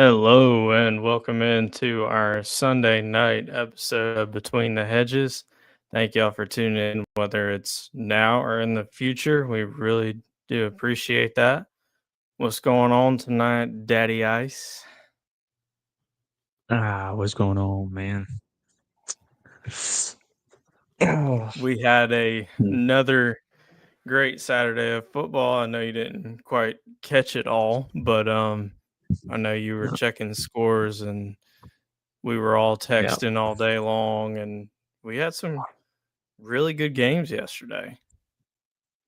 Hello and welcome into our Sunday night episode of Between the Hedges. Thank y'all for tuning in, whether it's now or in the future. We really do appreciate that. What's going on tonight, Daddy Ice? What's going on, man? Oh, We had mm, another great Saturday of football. I know you didn't quite catch it all, but I know you were uh, checking scores and we were all yeah. texting all day long, and we had some really good games yesterday.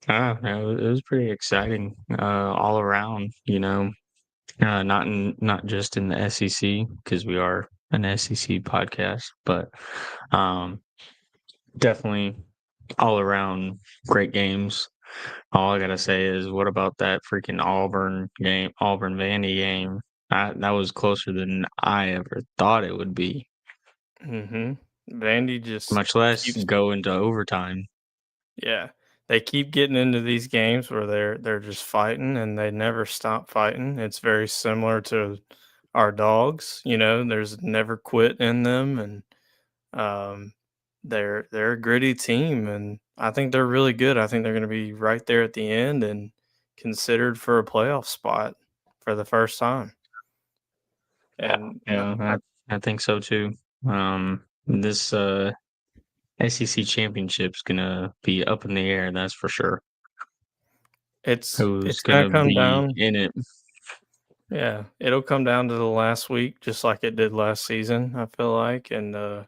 No, it was pretty exciting, all around, not just in the SEC because we are an SEC podcast, but um, definitely all around great games. All I gotta say is, what about that freaking Auburn game, Auburn Vandy game? That was closer than I ever thought it would be, Mhm. Vandy just much less keeps go into overtime. yeah. They keep getting into these games where they're just fighting and they never stop fighting. It's very similar to our dogs, there's never quit in them and um they're a gritty team and I think they're really good. I think they're going to be right there at the end and considered for a playoff spot for the first time. Yeah, And yeah, I think so too. This SEC championship's gonna be up in the air, that's for sure. Who's it's going to gonna come be down. in it? Yeah, it'll come down to the last week, just like it did last season, I feel like, and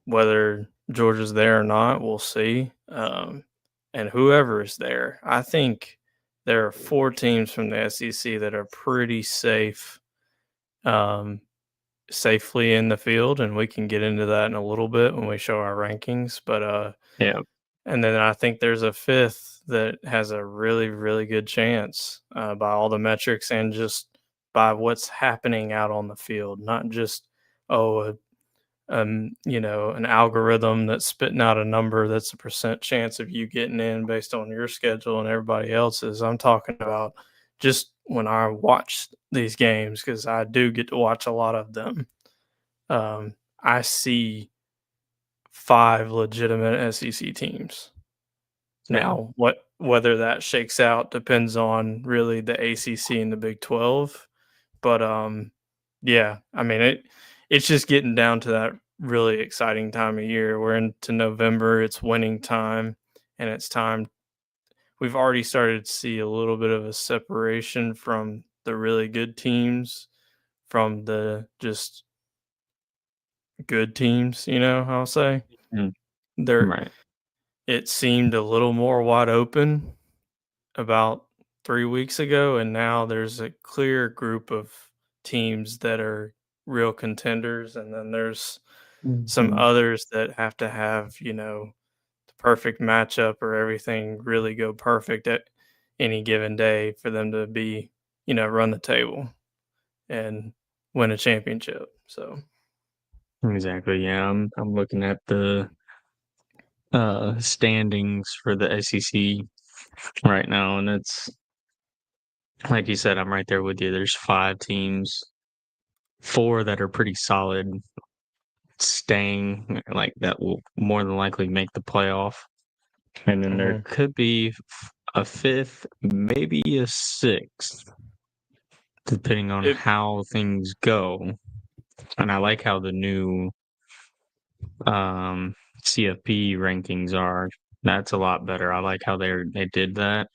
whether Georgia's there or not, we'll see. And whoever is there, I think there are four teams from the SEC that are pretty safe, um, safely in the field, and we can get into that in a little bit when we show our rankings. But Yeah. and then I think there's a fifth that has a really, really good chance by all the metrics and just by what's happening out on the field, not just, oh, an algorithm that's spitting out a number that's a percent chance of you getting in based on your schedule and everybody else's. I'm talking about just when I watch these games, because I do get to watch a lot of them. I see five legitimate SEC teams. Yeah. Now, whether that shakes out depends on really the ACC and the Big 12, but, yeah, I mean, it's just getting down to that really exciting time of year. We're into November, it's winning time, and it's time we've already started to see a little bit of a separation from the really good teams from the just good teams, I'll say. Mm, There right. it seemed a little more wide open about 3 weeks ago, and now there's a clear group of teams that are real contenders, and then there's some Mhm. others that have to have, the perfect matchup or everything really go perfect at any given day for them to be, run the table and win a championship. So, Exactly. Yeah, I'm looking at the standings for the SEC right now, and it's like you said, I'm right there with you. There's five teams, four that are pretty solid, staying like that will more than likely make the playoff. And then there mhm. could be a fifth, maybe a sixth, depending on It how things go. And I like how the new um, CFP rankings are. That's a lot better. I like how they did that.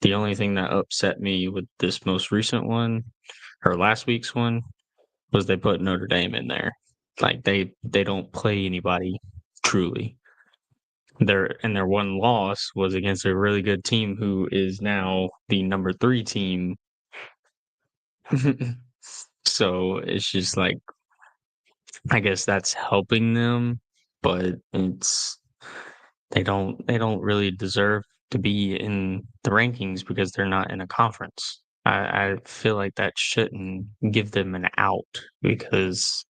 The only thing that upset me with this most recent one or last week's one was they put Notre Dame in there. Like they don't play anybody truly. Their one loss was against a really good team who is now the number 3 team. So it's just like I guess that's helping them, but they don't really deserve to be in the rankings because they're not in a conference. I feel like that shouldn't give them an out because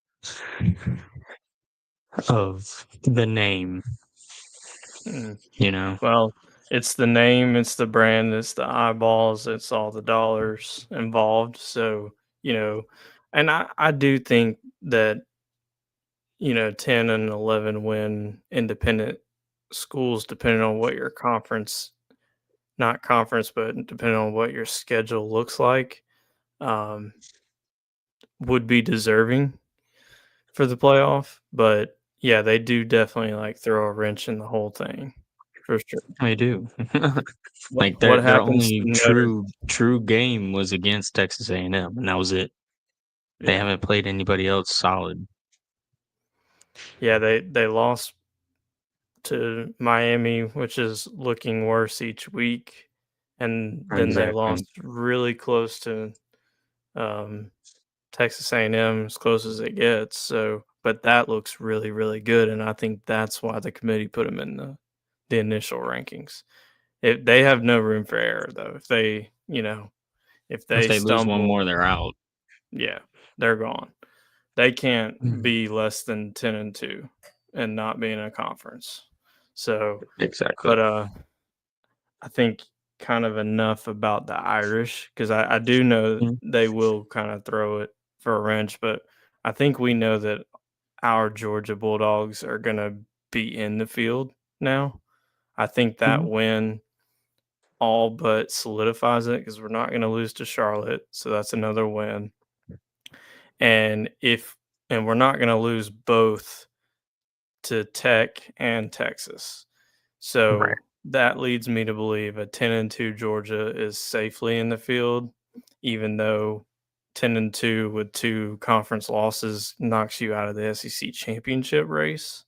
of the name, mm. you know? Well, it's the name, it's the brand, it's the eyeballs, it's all the dollars involved. So you know, and I do think that, 10 and 11 win independent schools, depending on what your conference, not conference, but depending on what your schedule looks like, um, would be deserving for the playoff. But yeah, they do definitely like throw a wrench in the whole thing for sure. They do. Like What their happens only to Notre true game was against Texas A&M, and that was it. They Yeah. haven't played anybody else solid. Yeah, they lost to Miami, which is looking worse each week, and then they Exactly. lost really close to, um, Texas A&M, as close as it gets, so but that looks really, really good, and I think that's why the committee put them in the initial rankings. They have no room for error, though. If If they they lose one stumble, more, they're out. yeah, they're gone. They can't Mhm. be less than 10-2 and not be in a conference. So, Exactly. but, I think kind of enough about the Irish because I do know Mhm. they will kind of throw it for a wrench, but I think we know that our Georgia Bulldogs are going to be in the field now. I think that Mhm. win all but solidifies it because we're not going to lose to Charlotte, so that's another win. And we're not going to lose both to Tech and Texas. Right. So that leads me to believe a 10-2 Georgia is safely in the field, even though 10-2 with two conference losses knocks you out of the SEC championship race.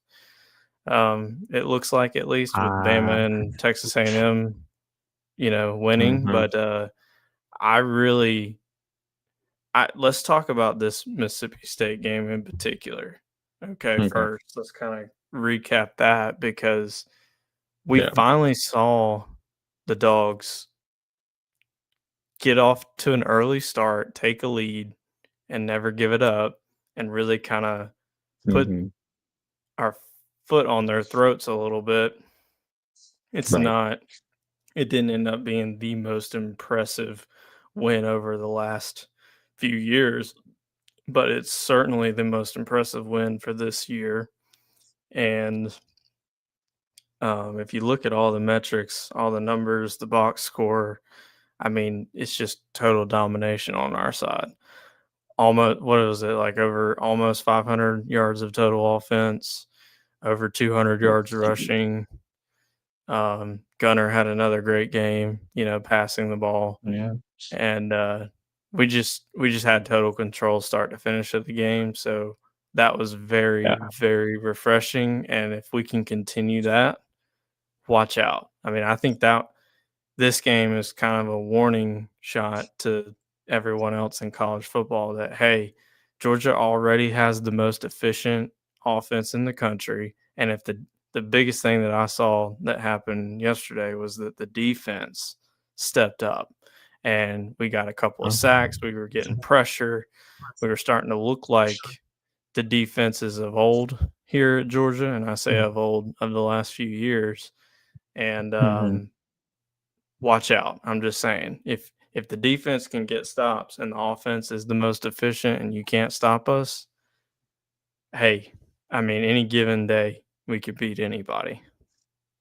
It looks like at least with Uh, Bama and Texas A&M, winning. mhm. But I really, let's talk about this Mississippi State game in particular. Okay, Okay. first let's kind of recap that because we Yeah. finally saw the Dogs get off to an early start, take a lead, and never give it up, and really kinda put Mhm. our foot on their throats a little bit. It's Right. not it didn't end up being the most impressive win over the last few years, but it's certainly the most impressive win for this year, and, if you look at all the metrics, all the numbers, the box score, I mean, it's just total domination on our side. Almost what was it, like, over almost 500 yards of total offense, over 200 yards rushing. Gunner had another great game, passing the ball, Yeah. and, we just had total control start to finish of the game, so that was very, Yeah. very refreshing, and if we can continue that, watch out. I mean, I think that this game is kind of a warning shot to everyone else in college football that, hey, Georgia already has the most efficient offense in the country. And if the biggest thing that I saw that happened yesterday was that the defense stepped up and we got a couple of sacks. We were getting pressure. We were starting to look like the defenses of old here at Georgia. And I say of old of the last few years. And Mhm. watch out. I'm just saying, if the defense can get stops and the offense is the most efficient and you can't stop us, hey, I mean, any given day we could beat anybody.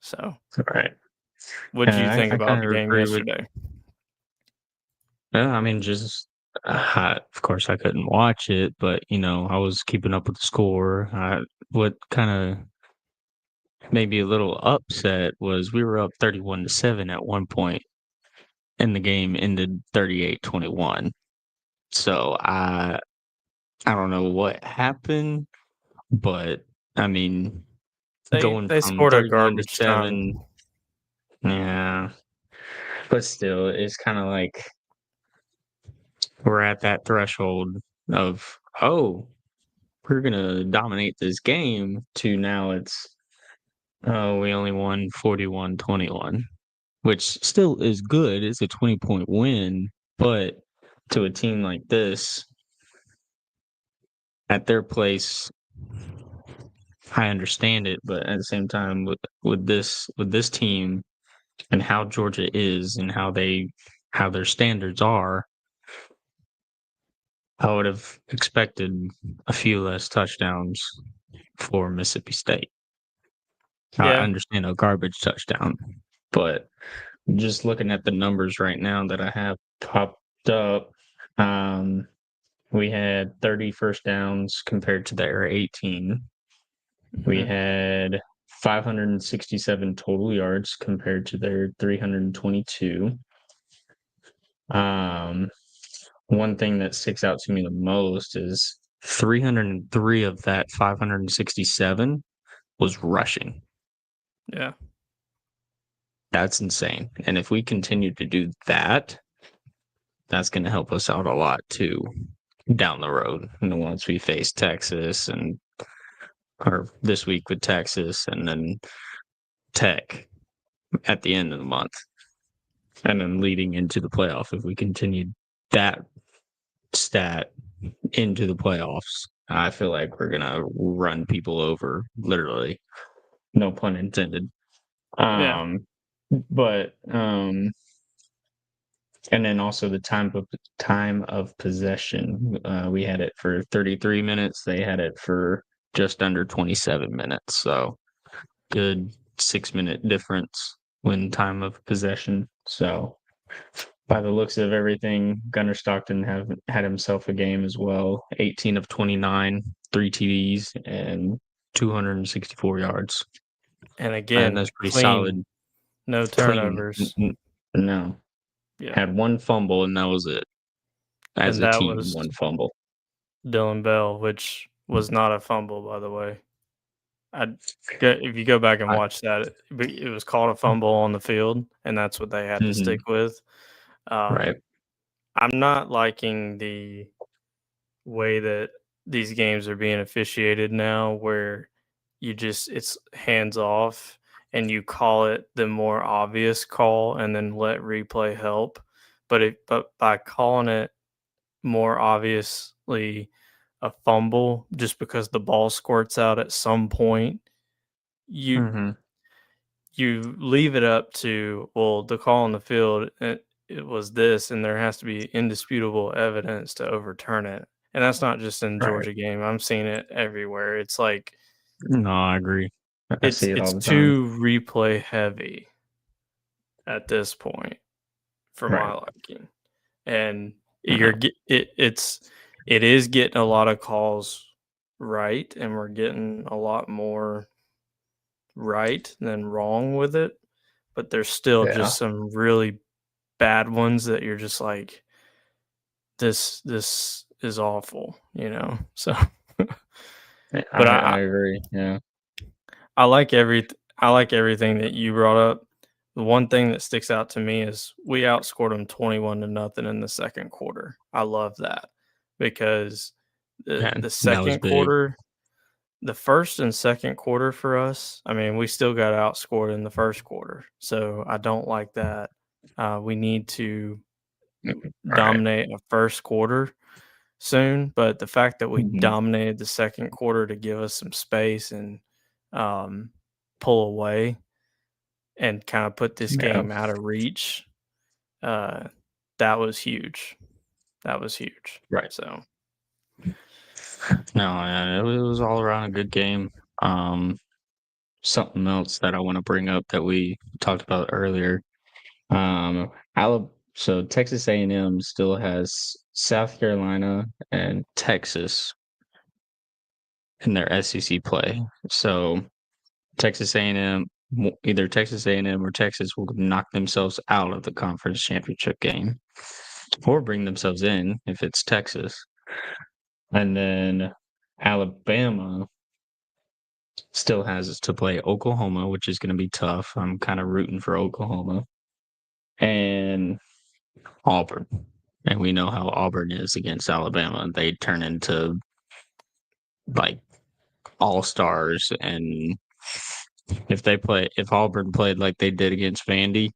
So, Right. what do you Yeah, think I about kind the of game agree with. yesterday? Yeah, I mean, just of course I couldn't watch it, but I was keeping up with the score. What kind of made me a little upset was we were up 31-7 at one point, and the game ended 38-21. So I don't know what happened, but I mean, going They from scored a 31 to garbage time. 7, yeah, but still, it's kind of like we're at that threshold of, oh, we're gonna dominate this game, to now it's, oh, we only won 41-21, which still is good. It's a 20-point win, but to a team like this at their place, I understand it, but at the same time, with this team and how Georgia is and how their standards are, I would have expected a few less touchdowns for Mississippi State. I Yeah. understand a garbage touchdown, but just looking at the numbers right now that I have popped up, um, we had 30 first downs compared to their 18. We Mhm. had 567 total yards compared to their 322. Um, One thing that sticks out to me the most is 303 of that 567 was rushing. Yeah. That's insane. And if we continue to do that, that's going to help us out a lot too down the road. And once we face Texas and or this week with Texas and then Tech at the end of the month. And then leading into the playoff, if we continue that stat into the playoffs, I feel like we're gonna run people over, literally. No pun intended. Yeah. But and then also the time of possession. We had it for 33 minutes. They had it for just under 27 minutes. So good 6 minute difference when time of possession. So by the looks of everything, Gunnar Stockton have had himself a game as well. 18 of 29, 3 TDs, and 264 yards. And And again, that's pretty clean, solid. no Clean. turnovers. No. Yeah. Had one fumble, and that was it. As And a that team, was one fumble. Dylan Bell, which was not a fumble, by the way. If you go back and I, watch that, it was called a fumble on the field, and that's what they had to mhm, stick with. right. I'm not liking the way that these games are being officiated now, where it's hands off and you call it the more obvious call and then let replay help. But by calling it more obviously a fumble just because the ball squirts out at some point, you Hmm. you leave it up to, well, the call on the field, it was this, and there has to be indisputable evidence to overturn it. And that's not just in Right. Georgia game. I'm seeing it everywhere. It's like No, I agree. I see it it's all the time. too replay heavy at this point for my Right. liking. And No, it is getting a lot of calls right, and we're getting a lot more right than wrong with it, but there's still yeah. just some really bad ones that you're just like, this is awful, you know? So, I but I agree. Yeah. I like I like everything that you brought up. The one thing that sticks out to me is we outscored them 21 to nothing in the second quarter. I love that because Man, the that was second big. quarter, the first and second quarter for us, I mean, we still got outscored in the first quarter. So I don't like that. We need to Right. dominate a first quarter soon, but the fact that we Hmm. dominated the second quarter to give us some space and um, pull away and kind of put this Yeah. game out of reach, uh, that was huge. That was huge. Right. So, No, it was all around a good game. Um, Something else that I want to bring up that we talked about earlier. So Texas A&M still has South Carolina and Texas in their SEC play. So Texas A&M, either Texas A&M or Texas will knock themselves out of the conference championship game, or bring themselves in if it's Texas. And then Alabama still has us to play Oklahoma, which is going to be tough. I'm kind of rooting for Oklahoma and Auburn. And we know how Auburn is against Alabama. They turn into like all stars. And if Auburn played like they did against Vandy,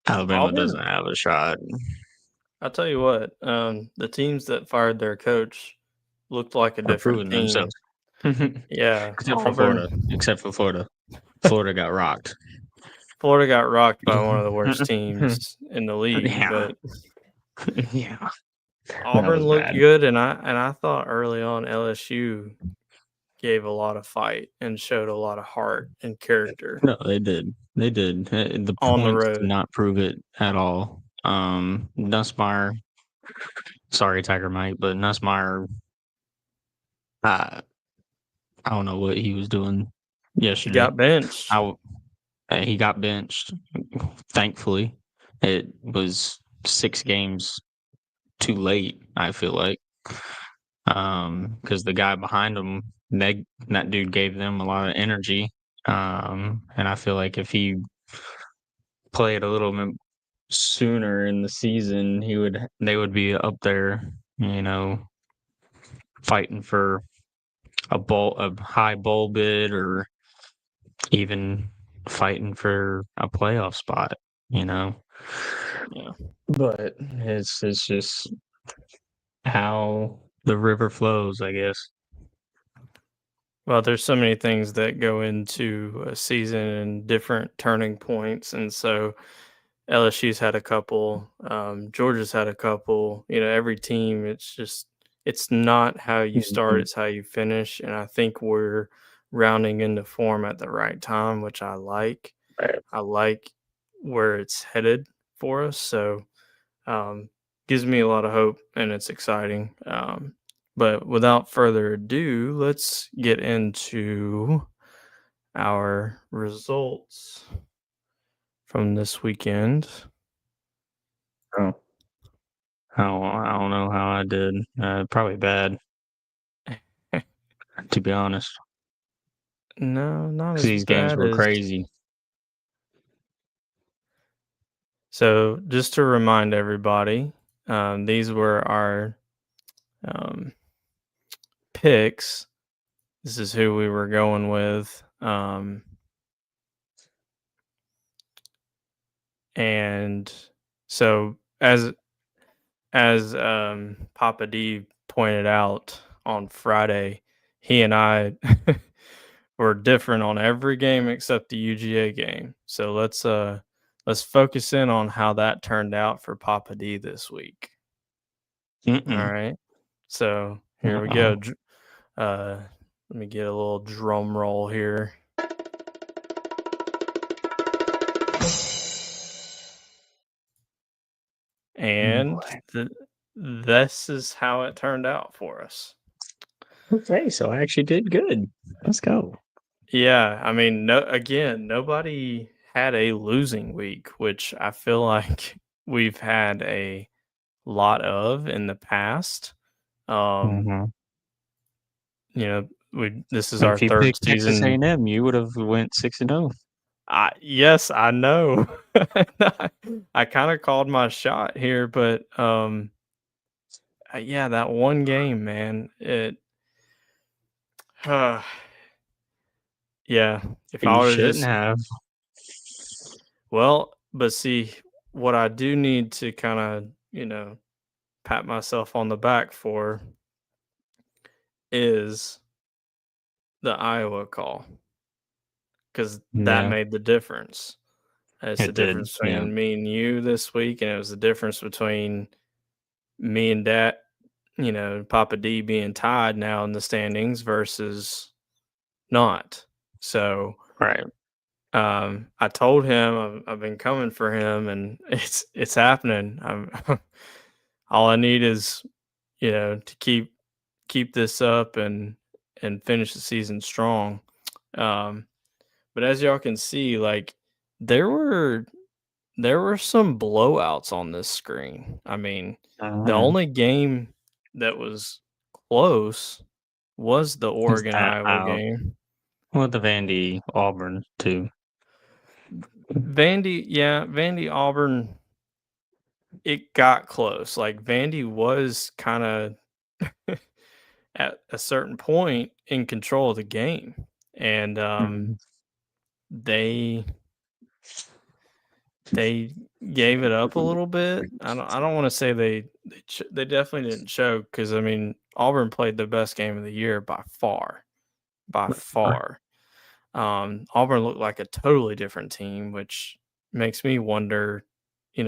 Alabama doesn't Auburn, have a shot. I'll tell you what, the teams that fired their coach looked like a Are different proving team. themselves. Yeah, Except for Auburn. Florida. Except for Florida. Florida got rocked. Florida got rocked by one of the worst teams in the league, Yeah. but Yeah, that Auburn was looked bad. good, and I thought early on LSU gave a lot of fight and showed a lot of heart and character No, they did. They did. The on the points did road. not prove it at all. Nussmeier, sorry, Tiger Mike, but Nussmeier, I, I don't know what he was doing He yesterday. got benched. I, he got benched. Thankfully, it was 6 games too late. I feel like, because the guy behind him, that dude gave them a lot of energy. And I feel like if he played a little bit sooner in the season, they would be up there, you know, fighting for a high bowl bid, or even fighting for a playoff spot, you know. Yeah. But it's just how the river flows, I guess. Well, there's so many things that go into a season and different turning points, and so LSU's had a couple, Georgia's had a couple. You know, every team. It's not how you start; Mhm. it's how you finish. And I think we're rounding into form at the right time, which I like. Right. I like where it's headed for us. So um, gives me a lot of hope, and it's exciting. But without further ado, let's get into our results from this weekend. Oh, I don't know how I did. Probably bad, to be honest, No, not because as these games bad were as. crazy. So, just to remind everybody, these were our um, picks. This is who we were going with. And so, as Papa D pointed out on Friday, he and I were different on every game except the UGA game. So let's focus in on how that turned out for Papa D this week. All Mm-mm. right. So here we go. Uh-oh. Uh, let me get a little drum roll here. And Boy. this is how it turned out for us. Okay, so I actually did good. Let's go. Yeah, I mean, nobody had a losing week, which I feel like we've had a lot of in the past. Um, Mhm. we this is our If you third picked Texas season. A&M, you would have went 6-0. Yes, I know. I kind of called my shot here, but yeah, that one game, man, uh, yeah, if I You would have shouldn't just have. well, but see, what I do need to kind of, pat myself on the back for is the Iowa call because that Yeah, made the difference. It's the it did. difference Yeah. between me and you this week, and it was the difference between me and Dad, Papa D being tied now in the standings versus not. So Right. I told him I've been coming for him, and it's happening. All I need is to keep this up and finish the season strong. Um, but as y'all can see, like there were there were some blowouts on this screen. I mean, the Mhm. only game that was close was the Is Oregon that Iowa out? game. Well, the Vandy Auburn too. Vandy Auburn, it got close. Like Vandy was kind of at a certain point in control of the game, and Mhm. they they gave it up a little bit. I don't want to say they definitely didn't choke because I mean Auburn played the best game of the year by far, by far. Auburn looked like a totally different team, which makes me wonder,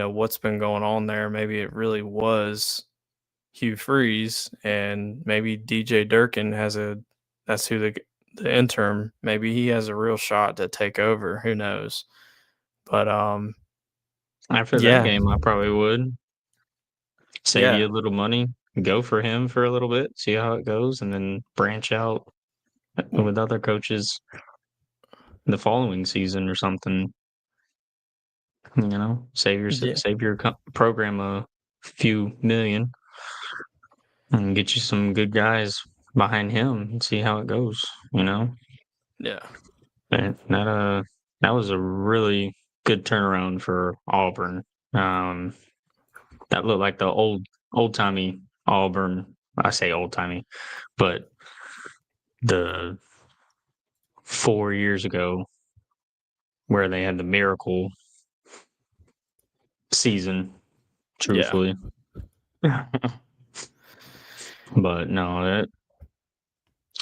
what's been going on there. Maybe it really was Hugh Freeze, and maybe DJ Durkin that's who the interim. Maybe he has a real shot to take over. Who knows? But After that yeah, game, I probably would save you yeah, a little money, go for him for a little bit, see how it goes, and then branch out w- with other coaches the following season or something. yeah, Save your program a few million and get you some good guys behind him and see how it goes. You know, yeah, and that was a really good turnaround for Auburn. Um, that looked like the old timey Auburn. I say old timey, but the 4 years ago where they had the miracle season, yeah. truthfully. But no, that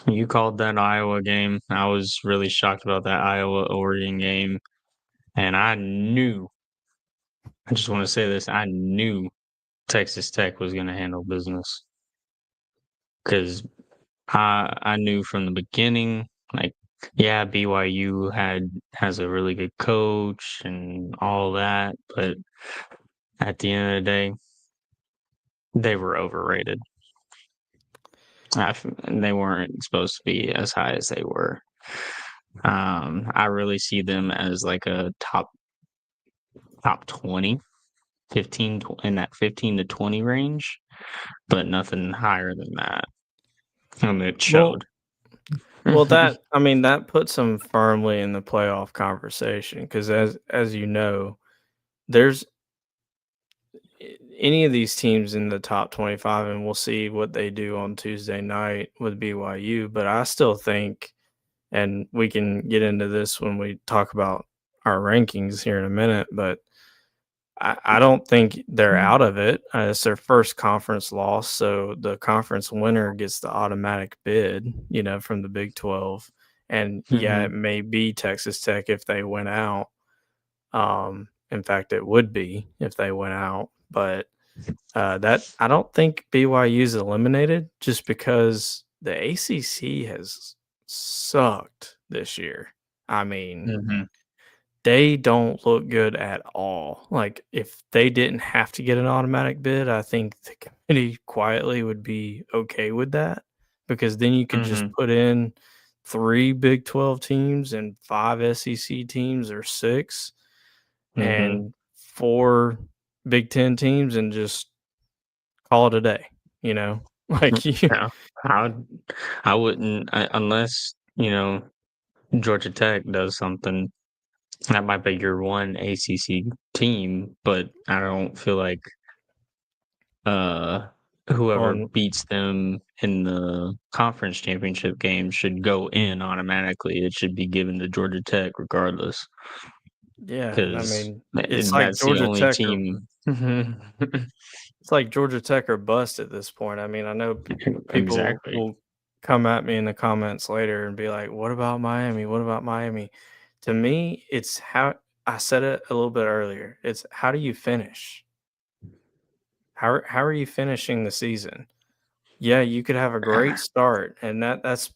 you called that Iowa game. I was really shocked about that Iowa Oregon game, and I just want to say this, I knew Texas Tech was going to handle business because I knew from the beginning, like, yeah, BYU has a really good coach and all that, but at the end of the day, they were overrated. They weren't supposed to be as high as they were. I really see them as like a top 20, 15 in that 15 to 20 range, but nothing higher than that. And it Well, showed. that I mean that puts them firmly in the playoff conversation because as you know, there's any of these teams in the top 25, and we'll see what they do on Tuesday night with BYU. But I still think, and we can get into this when we talk about our rankings here in a minute, but I don't think they're out of it. It's their first conference loss, so the conference winner gets the automatic bid, from the Big 12. And yeah, it Mhm, may be Texas Tech if they went out. In fact, it would be if they went out, but that I don't think BYU is eliminated just because the ACC has sucked this year. I mean, mhm, they don't look good at all. Like, if they didn't have to get an automatic bid, I think the committee quietly would be okay with that because then you could just mhm, put in 3 Big 12 teams and 5 SEC teams or 6 mhm. and 4 Big 10 teams and just call it a day, you know? Mm, Like, you yeah, I would I wouldn't unless, Georgia Tech does something. That might be your one ACC team, but I don't feel like uh whoever well, beats them in the conference championship game should go in automatically. It should be given to Georgia Tech regardless, yeah, I because mean, it's like that's the Georgia only Tech or team. It's like Georgia Tech or bust at this point. I mean, I know people Exactly. will come at me in the comments later and be like, "What about Miami? What about Miami?" To me, it's how I said it a little bit earlier. It's how do you finish? How are you finishing the season? Yeah, you could have a great start, and that's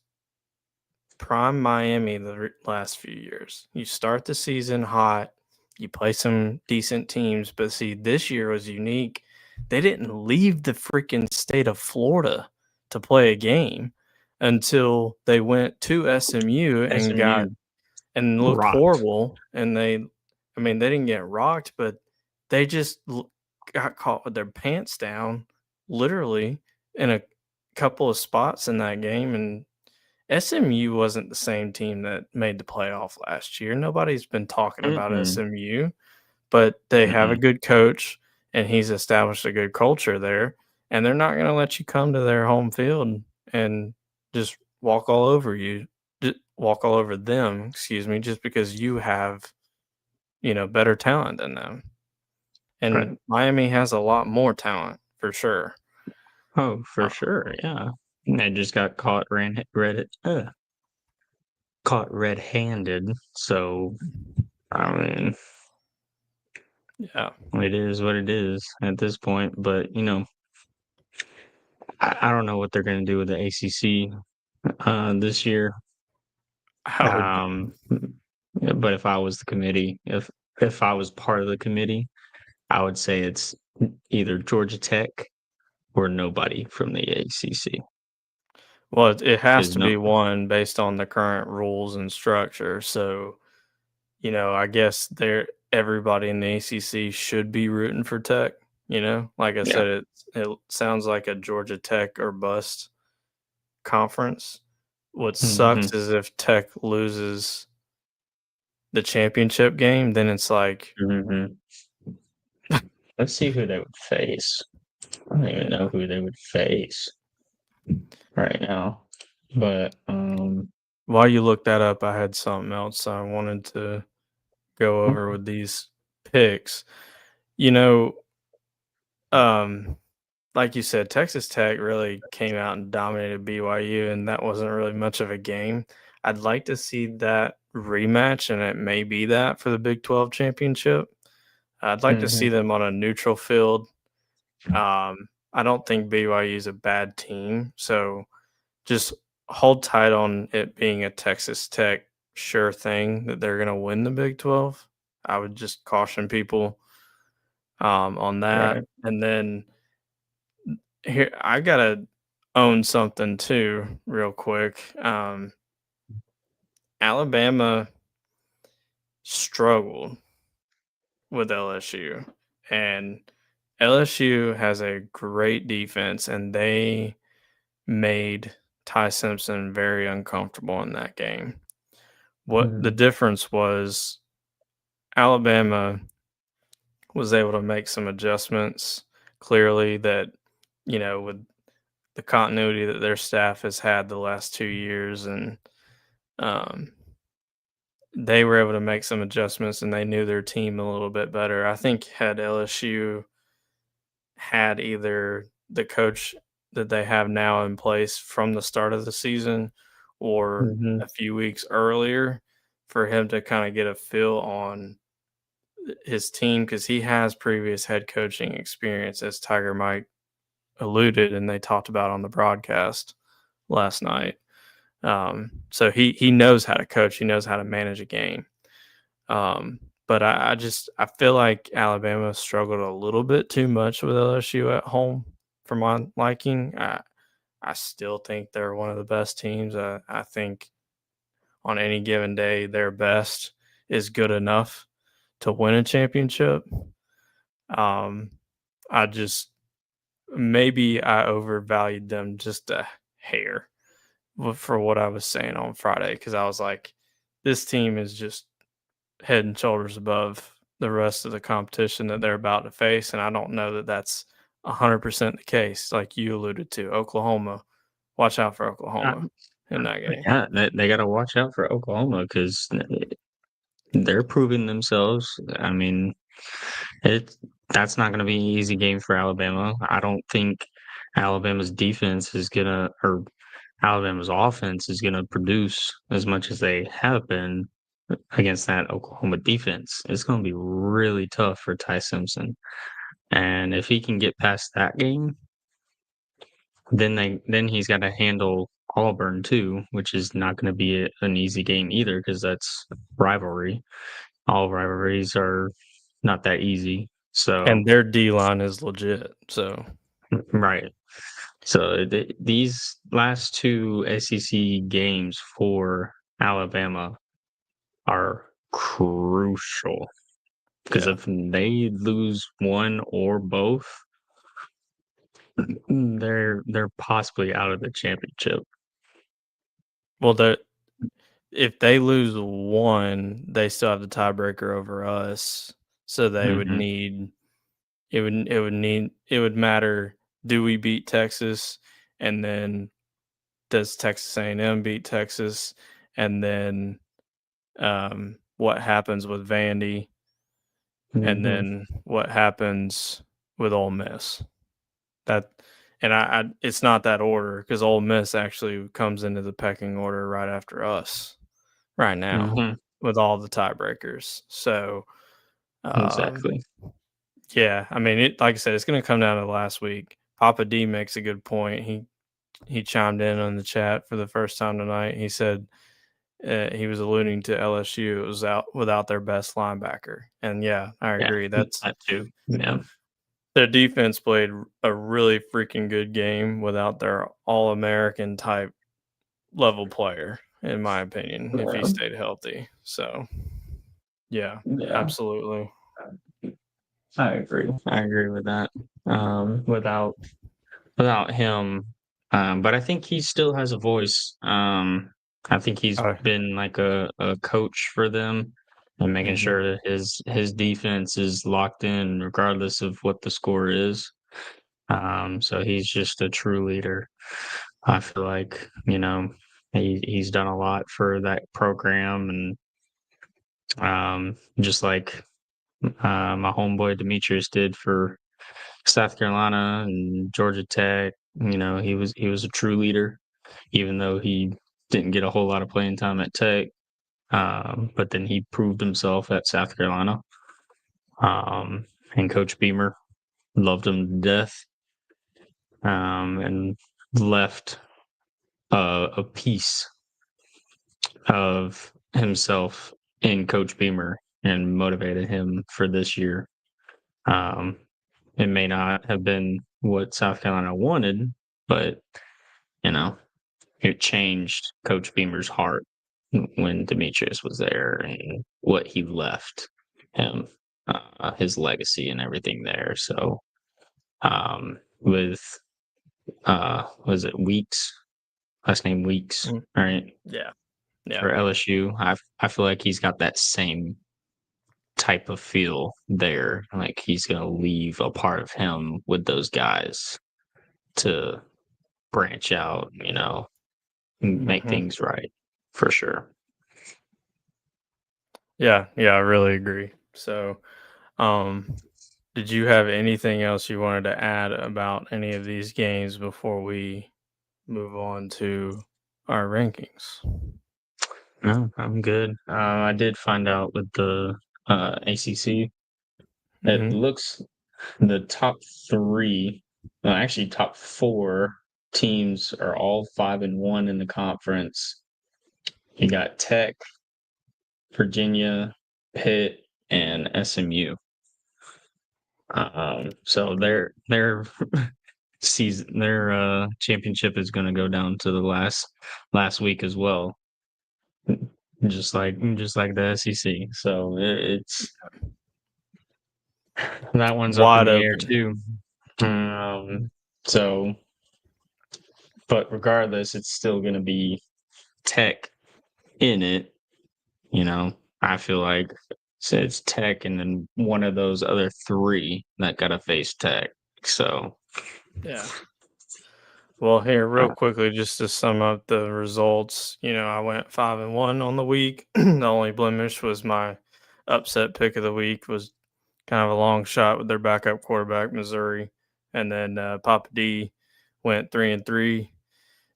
prime Miami last few years. You start the season hot, you play some decent teams, but see, this year was unique. They didn't leave the freaking state of Florida to play a game until they went to SMU and got SMU and looked rocked. horrible. And I mean, they didn't get rocked, but they just got caught with their pants down, literally, in a couple of spots in that game. And SMU wasn't the same team that made the playoff last year. Nobody's been talking about Mm-mm, SMU, but they have a mm-mm. good coach and he's established a good culture there. And they're not going to let you come to their home field and just walk all over you, walk all over them, excuse me, just because you have, better talent than them. And Right. Miami has a lot more talent for sure. Oh, for Uh, sure. Yeah. They just got caught red-handed. So I mean, Yeah. It is what it is at this point. But I don't know what they're going to do with the ACC this year. I would Um, but if I was the committee, if I was part of the committee, I would say it's either Georgia Tech or nobody from the ACC. well, it has Because to no, be one based on the current rules and structure. So, I guess everybody in the ACC should be rooting for Tech. Like I yeah, said, it sounds like a Georgia Tech or bust conference. What hmm sucks is if Tech loses the championship game, then it's like, hmm Let's see who they would face. I don't even know yeah. who they would face right now. But While you look that up, I had something else I wanted to go over with these picks. You know, um, like you said, Texas Tech really came out and dominated BYU, and that wasn't really much of a game. I'd like to see that rematch, and it may be that for the Big 12 championship. I'd like to see hmm them on a neutral field. I don't think BYU is a bad team, so just hold tight on it being a Texas Tech sure thing that they're going to win the Big 12. I would just caution people on that. right. And then here, I got to own something too, real quick. Alabama struggled with LSU, and LSU has a great defense, and they made Ty Simpson very uncomfortable in that game. What the Mhm, difference was, Alabama was able to make some adjustments clearly that, with the continuity that their staff has had the last 2 years, and um, they were able to make some adjustments and they knew their team a little bit better. I think had LSU had either the coach that they have now in place from the start of the season or mhm, a few weeks earlier for him to kind of get a feel on his team because he has previous head coaching experience, as Tiger Mike alluded and they talked about on the broadcast last night. So he knows how to coach. He knows how to manage a game. But I feel like Alabama struggled a little bit too much with LSU at home for my liking. I still think they're one of the best teams. I think on any given day, their best is good enough to win a championship. Um, I just maybe I overvalued them just a hair for what I was saying on Friday because I was like, this team is just head and shoulders above the rest of the competition that they're about to face, and I don't know that that's 100% the case, like you alluded to. Oklahoma, watch out for Oklahoma in that game. yeah, they gotta watch out for Oklahoma because they're proving themselves. I mean, it that's not gonna be an easy game for Alabama. I don't think Alabama's defense is gonna or Alabama's offense is gonna produce as much as they have been against that Oklahoma defense. It's gonna be really tough for Ty Simpson. And if he can get past that game, then he's got to handle Auburn too, which is not going to be an easy game either because that's rivalry. All rivalries are not that easy. And So their D line is legit. So right. So these last two SEC games for Alabama are crucial because yeah. if they lose one or both, they're possibly out of the championship. Well, if they lose one, they still have the tiebreaker over us. So they would hmm need it would matter, do we beat Texas, and then does Texas A&M beat Texas, and then what happens with Vandy, and hmm then what happens with Ole Miss. That and I it's not that order because Ole Miss actually comes into the pecking order right after us right now hmm with all the tiebreakers. So Um, Exactly. yeah, I mean, like I said, it's going to come down to last week. Papa D makes a good point. He chimed in on the chat for the first time tonight. He said he was alluding to LSU. It was out without their best linebacker, and yeah, I Yeah, agree. That's that too. Yeah. their defense played a really freaking good game without their All American type level player, in my opinion, if he Yeah. stayed healthy. So yeah, Yeah. absolutely. I agree. I agree with that. Without him, but I think he still has a voice. I think he's Oh, been like a coach for them and making mhm, sure that his defense is locked in regardless of what the score is. So he's just a true leader. I feel like, he's done a lot for that program and just like my homeboy Demetrius did for South Carolina and Georgia Tech. He was a true leader, even though he didn't get a whole lot of playing time at Tech. But then he proved himself at South Carolina. And Coach Beamer loved him to death, and left a piece of himself in Coach Beamer and motivated him for this year. Um, it may not have been what South Carolina wanted, but you know, it changed Coach Beamer's heart when Demetrius was there and what he left him, his legacy and everything there. So, with was it Weeks? Last name Weeks, mm, right? yeah, yeah, For LSU, I feel like he's got that same type of feel there. Like he's gonna leave a part of him with those guys to branch out, make mhm. things right for sure. Yeah, I really agree. So, um, did you have anything else you wanted to add about any of these games before we move on to our rankings? No, I'm good. I did find out with the ACC, it Mhm. looks the top three, actually top four teams are all 5-1 in the conference. You got Tech, Virginia, Pitt, and SMU. So their season, their championship is going to go down to the last week as well, just like the SEC. So it's that one's up in Wide the air open. too. So, but regardless, it's still going to be Tech in it. You know, I feel like so it's Tech, and then one of those other three that got to face Tech. So, Yeah. Well, here, real uh, quickly, just to sum up the results, I went 5-1 on the week. The only blemish was my upset pick of the week was kind of a long shot with their backup quarterback, Missouri, and then Papa D went 3-3.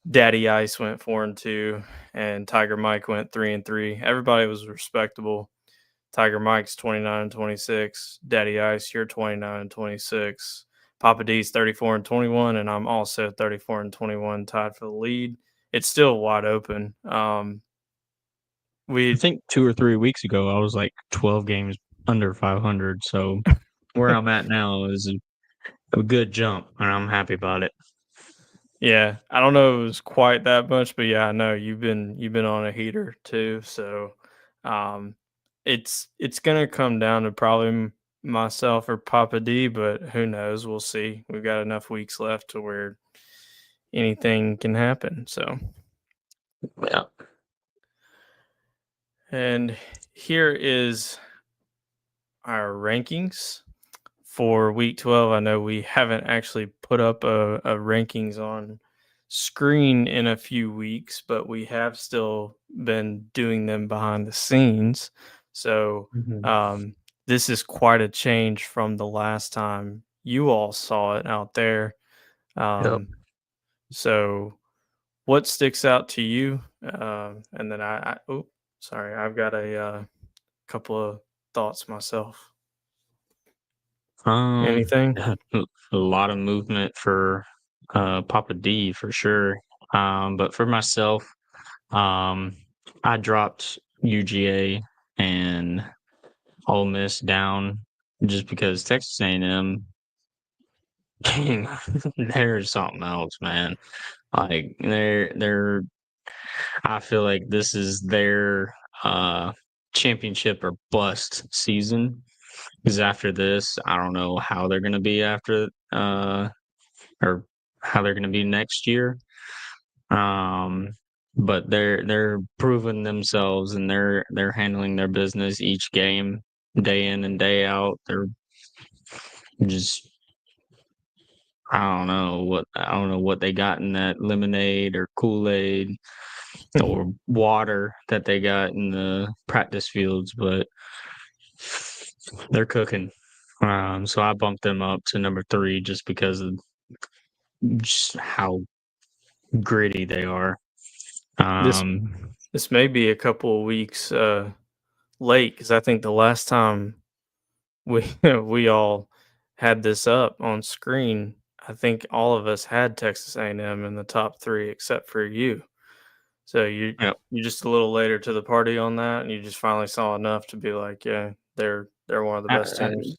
Daddy Ice went 4-2, and Tiger Mike went 3-3. Everybody was respectable. Tiger Mike's 29-26. Daddy Ice, you're 29-26. Papa D's 34-21, and I'm also 34-21, tied for the lead. It's still wide open. I We think 2 or 3 weeks ago, I was like 12 games under 500. So where I'm at now is a good jump, and I'm happy about it. Yeah, I don't know if it was quite that much, but yeah, I know you've been on a heater too. So, um, it's gonna come down to probably myself or Papa D, but who knows? We'll see. We've got enough weeks left to where anything can happen. So, Yeah. and here is our rankings for week 12. I know we haven't actually put up a rankings on screen in a few weeks, but we have still been doing them behind the scenes. So, Mhm. um, this is quite a change from the last time you all saw it out there. Yep. Um, so, what sticks out to you? And then sorry, I've got a couple of thoughts myself. Anything? A lot of movement for Papa D for sure. But for myself, I dropped UGA and Ole Miss down just because Texas A&M, they're something else, man. Like they're I feel like this is their championship or bust season. Because after this, I don't know how they're gonna be after or how they're gonna be next year. Um but they're proving themselves and they're handling their business each game, day in and day out. They're just I don't know what they got in that lemonade or Kool-Aid or water that they got in the practice fields, but they're cooking. So I bumped them up to number 3 just because of just how gritty they are. This Um, this may be a couple of weeks late because I think the last time we we all had this up on screen, I think all of us had Texas A&M in the top 3 except for you. So yep. you're just a little later to the party on that, and you just finally saw enough to be like, yeah, they're one of the I, best I, teams.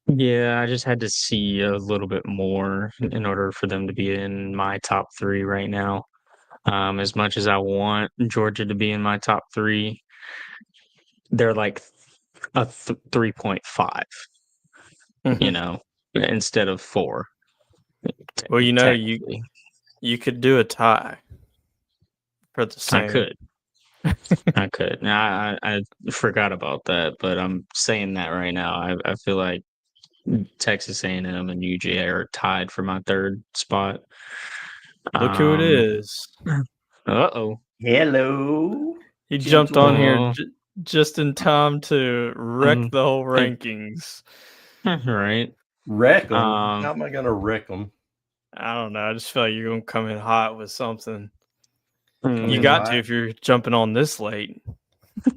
yeah, I just had to see a little bit more in order for them to be in my top 3 right now. As much as I want Georgia to be in my top 3, they're like a 3.5, you Mhm. know, instead of 4, Well, technically. you could do a tie for the I same. could. I could. Now, I forgot about that, but I'm saying that right now. I feel like Texas A&M and UGA are tied for my 3rd spot. Look who it Um, is. uh-oh. Hello, He jumped on here gentlemen. Oh, just in time to wreck um, the whole hey, rankings. right. Wreck them. Um, How am I going to wreck them? I don't know. I just feel like you're gonna come in hot with something. Come You in got to hot. if you're jumping on this late.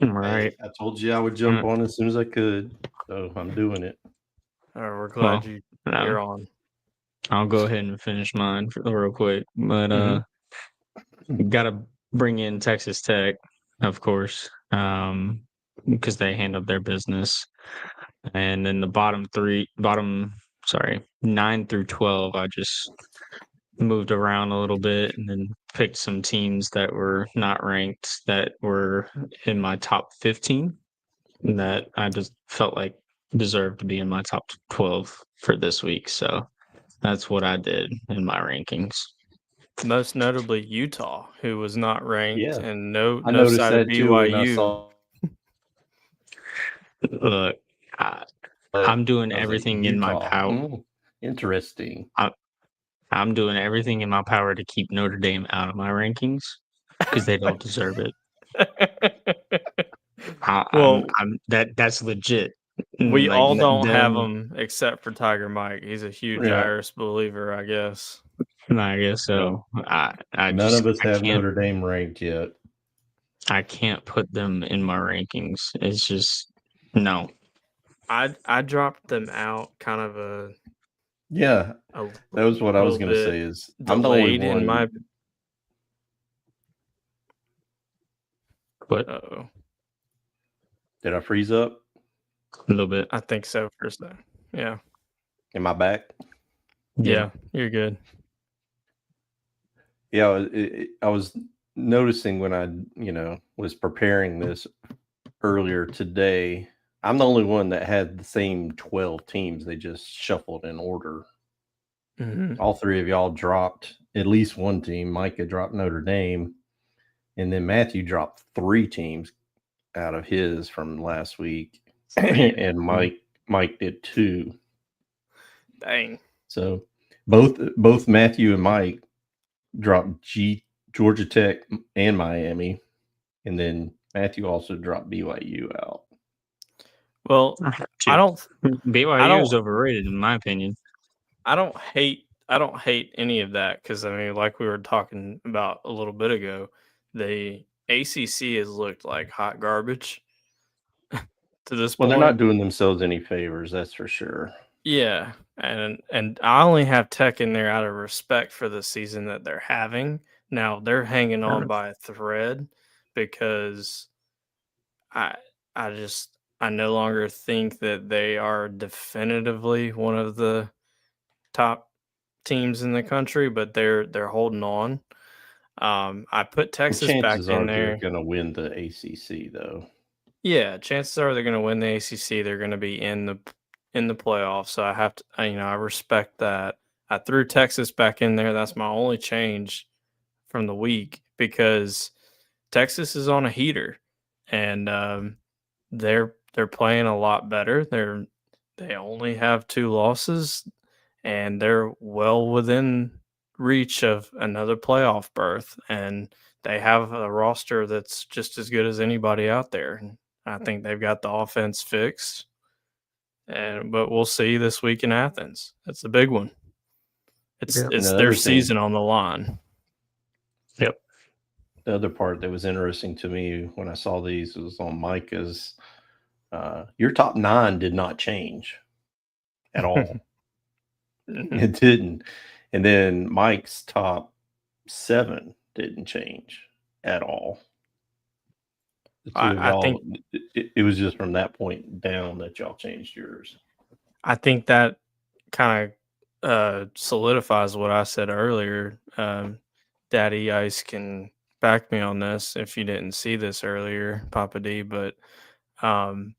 right. Hey, I told you I would jump on as soon as I could, so I'm doing it. We're glad Well, you're on. I'll go ahead and finish mine real quick, but Mhm. gotta bring in Texas Tech, of course, because they handled their business. And then the sorry, 9 through 12, I just moved around a little bit and then picked some teams that were not ranked that were in my top 15 that I just felt like deserved to be in my top 12 for this week. So that's what I did in my rankings. Most notably Utah, who was not ranked, Yeah, and I no noticed side of that too when I BYU. saw Look, I, it. I'm doing I was like, everything in my Utah. power. Interesting. I'm doing everything in my power to keep Notre Dame out of my rankings because they don't deserve it. Well, That's legit. we Like all don't have them, him except for Tiger Mike. He's a huge Yeah. Iris believer, I guess. I guess so. No, I none just of us have Notre Dame ranked yet. I can't put them in my rankings. It's just no. I dropped them out kind of Yeah, a that was what I was little going to bit say. Is I'm the only delayed in my. one. But Uh-oh. Did I freeze up? a little bit. I think so for a second. Yeah. Am I back? Yeah, you're good. Yeah, I was noticing when I, was preparing this earlier today. I'm the only one that had the same 12 teams. They just shuffled in order. Mhm. All 3 of y'all dropped at least one team. Micah dropped Notre Dame, and then Matthew dropped 3 teams out of his from last week, and Mike did 2. Dang. So both Matthew and Mike dropped Georgia Tech and Miami, and then Matthew also dropped BYU out. Well, I don't BYU is overrated in my opinion. I don't hate any of that because I mean, like we were talking about a little bit ago, the ACC has looked like hot garbage to this Well, they're point. not doing themselves any favors, that's for sure. Yeah, and I only have Tech in there out of respect for the season that they're having. Now they're hanging on by a thread because I I no longer think that they are definitively one of the top teams in the country, but they're holding on. I put Well, Texas back chances in are they're there. going to win the ACC, though. Yeah, chances are they're going to win the ACC. They're going to be in the playoffs. So I have to, I respect that. I threw Texas back in there. That's my only change from the week because Texas is on a heater, and they're playing a lot better. They only have 2 losses, and they're well within reach of another playoff berth. And they have a roster that's just as good as anybody out there. I think they've got the offense fixed, but we'll see this week in Athens. That's a big one. It's Yeah. it's And the their other thing, season on the line. Yep. the other part that was interesting to me when I saw these was on Micah's. Your top 9 did not change at all. Mhm. It didn't. And then Mike's top 7 didn't change at all. The two of I think y'all, it was just from that point down that y'all changed yours. I think that kind of solidifies what I said earlier. Daddy Ice can back me on this if you didn't see this earlier, Papa D. But um,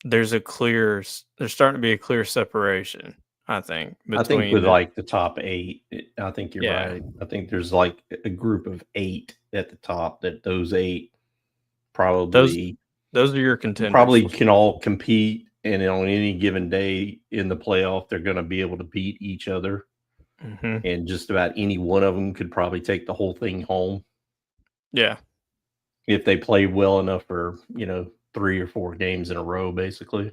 there's starting to be a clear separation. I think I think between with like the top 8, I think you're yeah, right. I think there's like a group of 8 at the top that those 8 probably those are your contenders. probably can all compete, and on any given day in the playoff, they're going to be able to beat each other. Mm-hmm. And just about any one of them could probably take the whole thing home Yeah. if they play well enough for 3 or 4 games in a row, basically.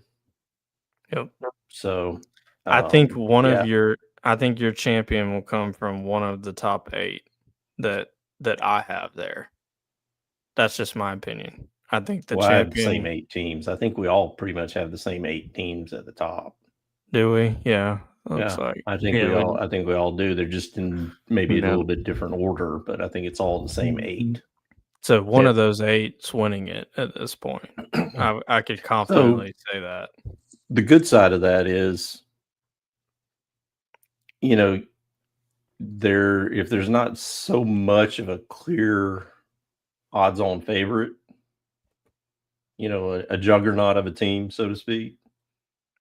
Yep. So, I think yeah. I think your champion will come from one of the top 8 that I have there. That's just my opinion. I think the Well, I have the same champion 8 teams. I think we all pretty much have the same 8 teams at the top. do we? Yeah, looks Yeah, like. I think Yeah, I think we all do. They're just in maybe a no. little bit different order, but I think it's all the same 8. So one Yeah. of those 8's winning it at this point. I could So confidently say that. the good side of that is, you know, if there's not so much of a clear odds-on favorite, a juggernaut of a team, so to speak,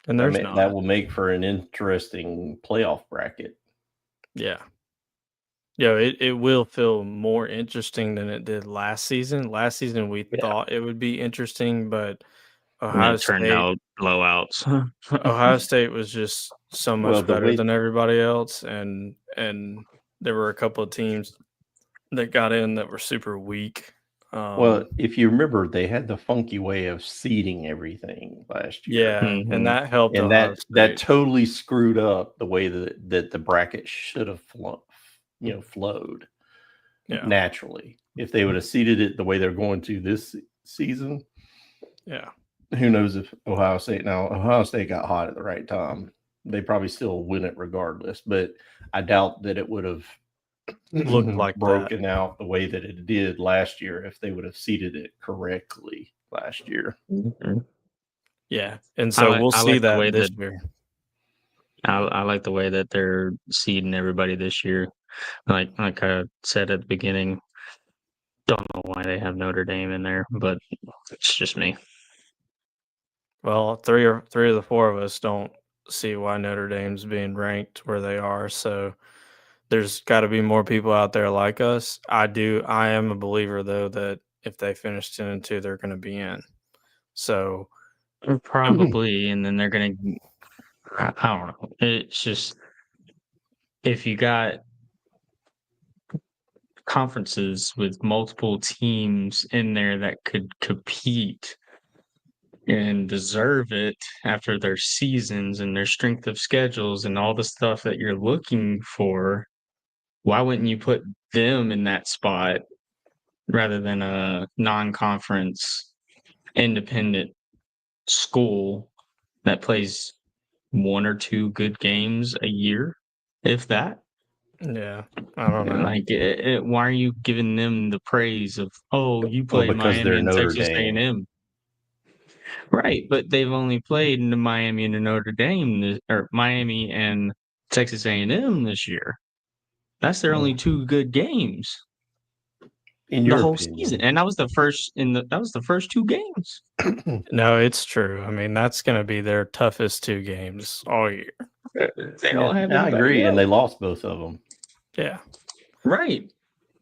And there's not. that will make for an interesting playoff bracket. Yeah. Yeah, it will feel more interesting than it did last season. Last season we Yeah. thought it would be interesting, but And Ohio it turned State out blowouts. Ohio State was just so Well, much the better way than everybody else, and there were a couple of teams that got in that were super weak. Well, if you remember, they had the funky way of seeding everything last year. Yeah, and Mhm. that helped And Ohio that State. totally screwed up the way that the bracket should have flowed Yeah, naturally. If they would have seeded it the way they're going to this season, yeah, who knows if Ohio State got hot at the right time. They probably still win it regardless, but I doubt that it would have looked like that. broken out the way that it did last year if they would have seeded it correctly last year. Mhm. Yeah, and so we'll I see like the way that this that year. I like the way that they're seeding everybody this year. Like I said at the beginning, don't know why they have Notre Dame in there, but it's just me. Well, three of the 4 of us don't see why Notre Dame's being ranked where they are. So there's got to be more people out there like us. I am a believer though that if they finish 10-2, they're going to be in. So Probably, and then they're gonna. I don't know. It's just if you got conferences with multiple teams in there that could compete and deserve it after their seasons and their strength of schedules and all the stuff that you're looking for, why wouldn't you put them in that spot rather than a non-conference independent school that plays 1 or 2 good games a year, if that. Yeah, I don't know. Like, why are you giving them the praise of, oh, you Well, played because Miami they're and Notre Texas Dame. A&M? Right, but they've only played in Miami and Notre Dame, or Miami and Texas A&M this year. That's their only 2 good games In the your whole opinion. season, and that was the first 2 games. No, it's true. I mean, that's going to be their toughest 2 games all year. They don't have I anybody agree, and else. they lost both of them. Yeah. Right.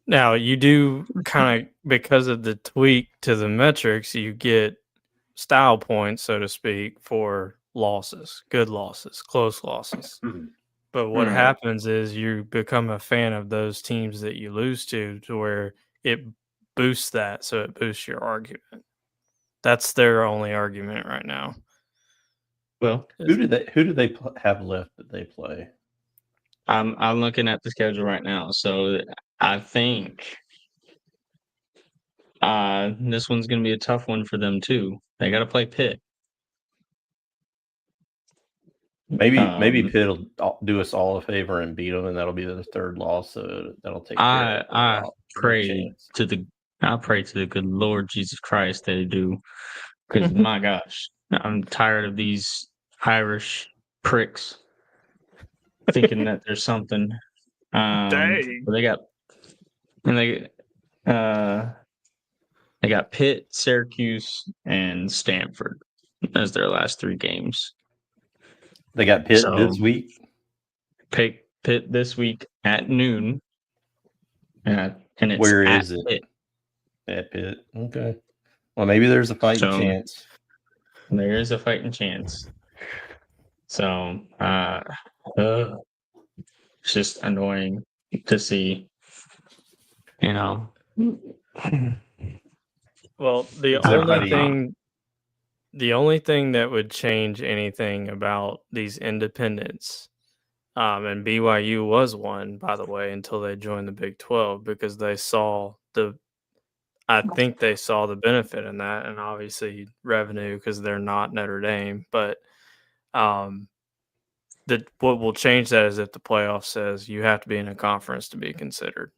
Now, you do kind of, because of the tweak to the metrics, you get style points, so to speak, for losses, good losses, close losses. But what happens is you become a fan of those teams that you lose to where it boosts that, so it boosts your argument. That's their only argument right now. Well, Who do they have left that they play? I'm looking at the schedule right now, so I think this one's going to be a tough one for them too. They got to play Pitt. Maybe Pitt will do us all a favor and beat them, and that'll be their 3rd loss. So that'll take care of I their pray chance. to the good Lord Jesus Christ they do, because my gosh, I'm tired of these Irish pricks thinking that there's something. Dang. But they got Pitt, Syracuse, and Stanford as their last 3 games. They got Pitt this week. Pitt this week at noon. And it's Where is it? Pitt. At Pitt. Okay. Well, maybe there's a fighting chance. There is a fighting chance. So, it's just annoying to see, you know. Well, the only thing that would change anything about these independents, and BYU was one, by the way, until they joined the Big 12, because I think they saw the benefit in that, and obviously revenue, because they're not Notre Dame. But what will change that is if the playoff says you have to be in a conference to be considered.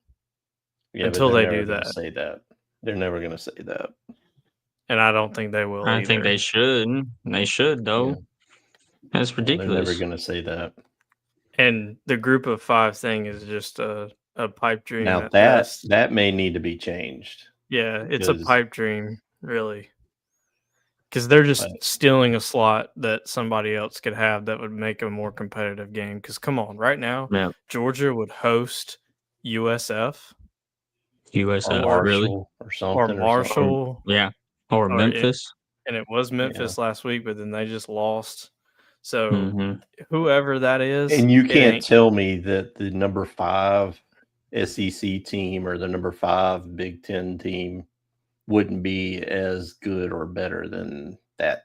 Yeah, until but they do that. Say that. They're never going to say that. And I don't think they will either. I think they should. They should, though. Yeah. That's ridiculous. They're never going to say that. And the group of 5 thing is just a pipe dream. Now that may need to be changed. Yeah, it's a pipe dream, really. Because they're just stealing a slot that somebody else could have that would make a more competitive game. Because come on, right now, Georgia would host USF. USF, or Marshall, really? Or something. Or Marshall. Or Memphis. And it was Memphis last week, but then they just lost. So whoever that is. And you can't tell me that the number 5 SEC team or the number 5 Big Ten team wouldn't be as good or better than that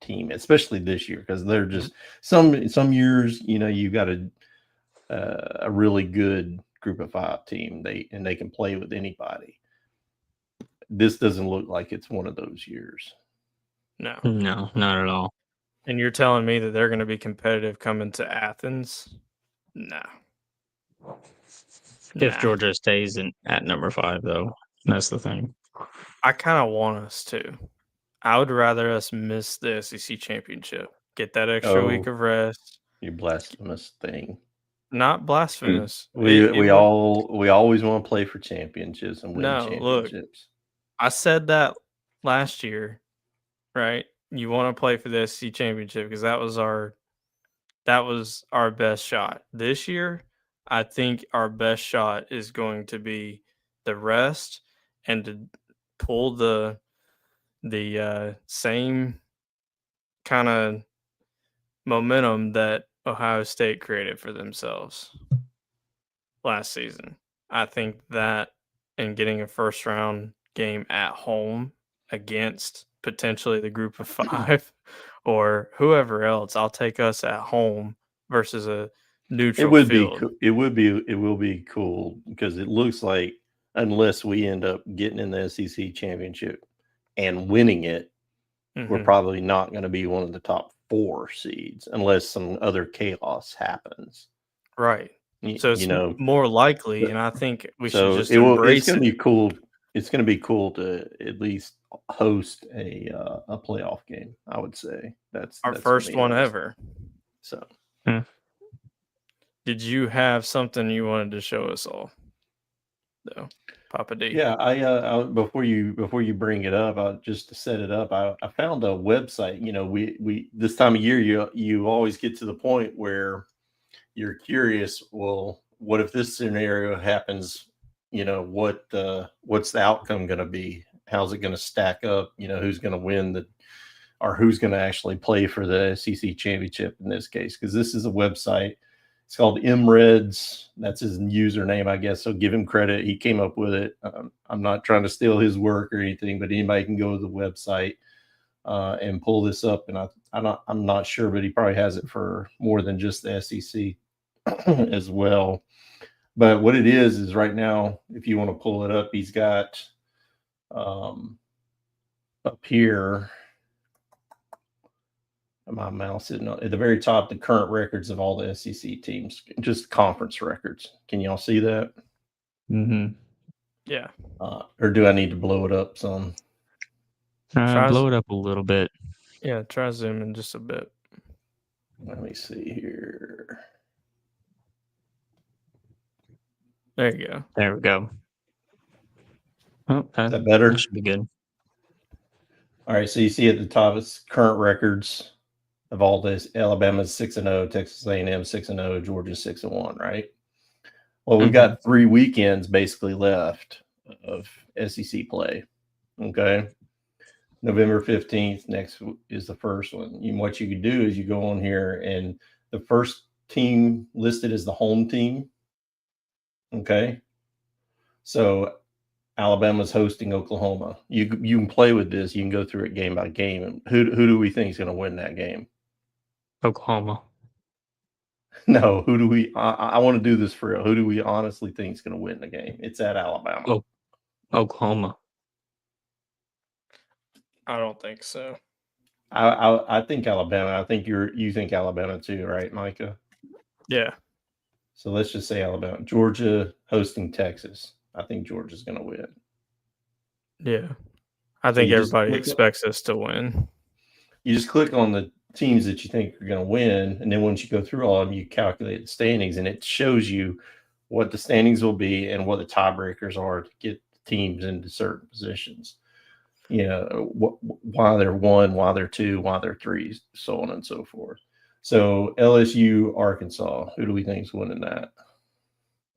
team, especially this year, because they're just some years, you've got a really good group of 5 team. They can play with anybody. This doesn't look like it's one of those years. No, not at all. And you're telling me that they're going to be competitive coming to Athens? No. If Georgia stays at number 5, though, that's the thing. I kind of want us to. I would rather us miss the SEC championship. Get that extra week of rest. You blasphemous thing. Not blasphemous. We always want to play for championships and win championships. Look, I said that last year, right? You want to play for the SEC championship because that was our best shot. This year, I think our best shot is going to be the rest and to pull the same kind of momentum that Ohio State created for themselves last season. I think that, and getting a first round game at home against potentially the group of 5 or whoever else, I'll take us at home versus a neutral field. It will be cool because it looks like unless we end up getting in the SEC championship and winning it, we're probably not going to be one of the top 4 seeds unless some other chaos happens. Right. So it's You know, more likely, and I think we should so just it's embrace going to it. be cool. It's going to be cool to at least host a playoff game. I would say that's Our gonna first be one nice. ever. So, Did you have something you wanted to show us all, though, Papa D? yeah, I before you bring it up, just to set it up, I found a website. You know, we this time of year, you always get to the point where you're curious. Well, what if this scenario happens? You know, what's the outcome going to be? How's it going to stack up? You know, who's going to win or who's going to actually play for the SEC championship in this case? Because this is a website. It's called MREDS. That's his username, I guess. So give him credit. He came up with it. I'm not trying to steal his work or anything, but anybody can go to the website and pull this up. And I'm not sure, but he probably has it for more than just the SEC as well. But what it is right now, if you want to pull it up, he's got up here. My mouse is at the very top, the current records of all the SEC teams, just conference records. Can y'all see that? Mm-hmm. Yeah. Or do I need to blow it up some? Blow it up a little bit. Yeah, try zooming just a bit. Let me see here. There you go. There we go. Oh, Is that better? That should be good. All right, so you see at the top, it's current records of all this. Alabama's 6-0, Texas A&M 6-0, Georgia 6-1, right? Well, we've got 3 weekends basically left of SEC play. Okay. November 15th next is the first one. What you could do is you go on here, and the first team listed as the home team. Okay. So Alabama's hosting Oklahoma. You can play with this. You can go through it game by game. And who do we think is going to win that game? Oklahoma. No, who do we? I want to do this for real. Who do we honestly think is going to win the game? It's at Alabama. Oh, Oklahoma. I don't think so. I think Alabama. I think you think Alabama too, right, Micah? Yeah. So let's just say Alabama. Georgia hosting Texas. I think Georgia's going to win. Yeah. I think everybody expects us to win. You just click on the teams that you think are going to win, and then once you go through all of them, you calculate the standings, and it shows you what the standings will be and what the tiebreakers are to get teams into certain positions. You know, why they're 1, why they're 2, why they're 3, so on and so forth. So LSU, Arkansas, who do we think is winning that?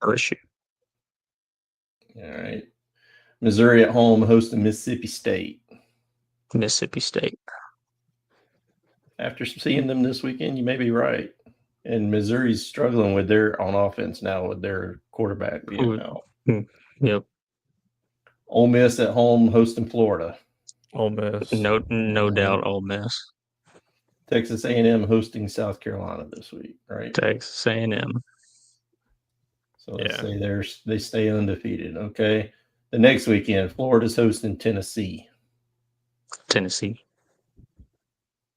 LSU. All right. Missouri at home hosting Mississippi State. Mississippi State. After seeing them this weekend, you may be right. And Missouri's struggling with on offense now with their quarterback being out. Yep. Ole Miss at home hosting Florida. Ole Miss. No doubt Ole Miss. Texas A&M hosting South Carolina this week, right? Texas A&M. So let's say they stay undefeated. Okay. The next weekend, Florida's hosting Tennessee. Tennessee.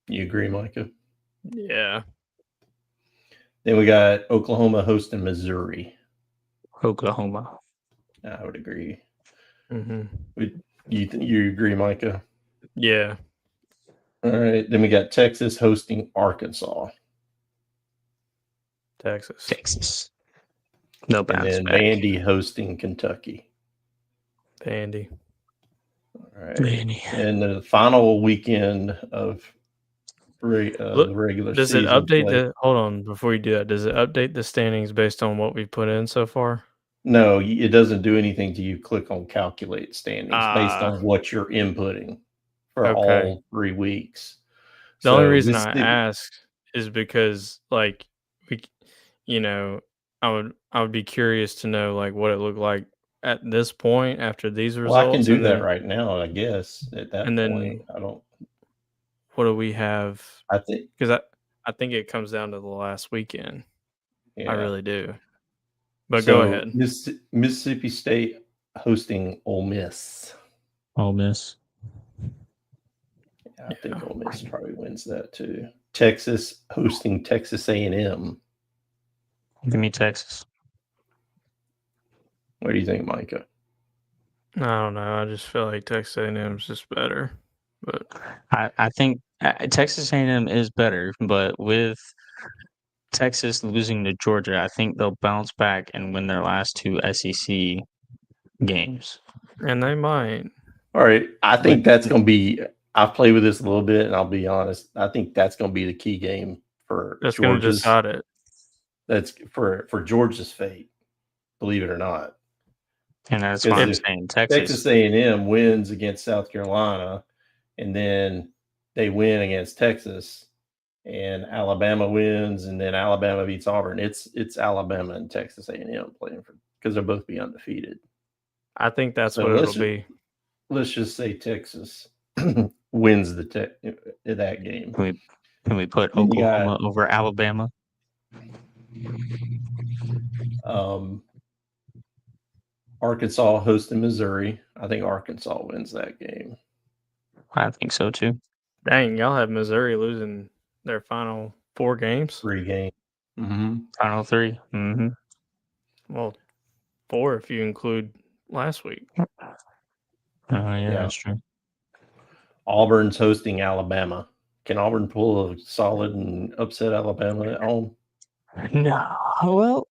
You agree, Micah? Yeah. Then we got Oklahoma hosting Missouri. Oklahoma. I would agree. Mm-hmm. You agree, Micah? Yeah. All right. Then we got Texas hosting Arkansas. Texas. No And bounce then back. Vandy hosting Kentucky. Vandy. All right. Vandy. And the final weekend of the regular does season. Does it update hold on, before you do that, does it update the standings based on what we've put in so far? No, it doesn't do anything till you click on calculate standings based on what you're inputting for all 3 weeks. The only reason I ask is because, like, I would be curious to know, like, what it looked like at this point after these results. Well, I can do that right now, I guess. At that point, then I don't. What do we have? I think because I think it comes down to the last weekend. Yeah. I really do. But go ahead. Mississippi State hosting Ole Miss. Ole Miss. Yeah, I think Ole Miss probably wins that too. Texas hosting Texas A&M. Give me Texas. What do you think, Micah? I don't know. I just feel like Texas A&M is just better. But I think Texas A&M is better, but with Texas losing to Georgia, I think they'll bounce back and win their last 2 SEC games. and they might. All right. I think that's going to be – I've played with this a little bit, and I'll be honest. I think that's going to be the key game for That's going to Georgia's. decide it. That's for Georgia's fate, believe it or not. And that's what I'm saying. Texas A&M wins against South Carolina, and then they win against Texas, and Alabama wins, and then Alabama beats Auburn. It's Alabama and Texas A&M playing for because they'll both be undefeated. I think that's what it'll be. Let's just say Texas wins that game. Can we put Oklahoma over Alabama? Arkansas hosting Missouri. I think Arkansas wins that game. I think so too. Dang, y'all have Missouri losing their final 4 games? 3 games. Mm-hmm. Final 3. Mm-hmm. Well, 4 if you include last week. Oh, yeah, that's true. Auburn's hosting Alabama. Can Auburn pull a solid and upset Alabama at home? No. Well,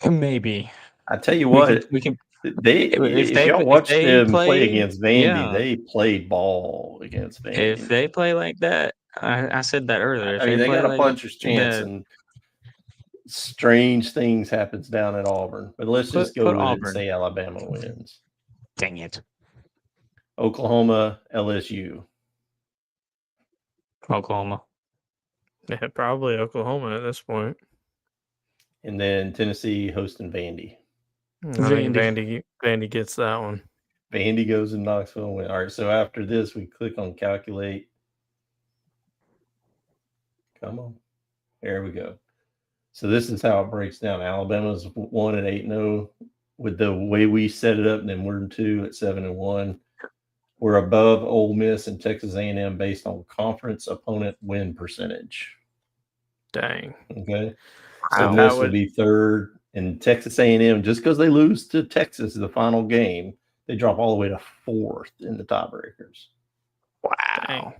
maybe. I tell you what, we can. If y'all watch them play against Vandy, they played ball against Vandy. If they play like that, I said that earlier. I mean, they got a puncher's chance, and strange things happens down at Auburn. But let's just go with it and say Alabama wins. Dang it. Oklahoma, LSU. Oklahoma. Yeah, probably Oklahoma at this point. And then Tennessee hosting Vandy. I think Vandy gets that one. Vandy goes in Knoxville and win. All right, so after this, we click on calculate. Come on. There we go. So this is how it breaks down. Alabama's 1 at 8-0 with the way we set it up, and then we're 2 at 7-1. We're above Ole Miss and Texas A&M based on conference opponent win percentage. Dang. Okay. So this would be 3rd, and Texas A&M, just because they lose to Texas in the final game, they drop all the way to 4th in the tiebreakers. Wow. Dang.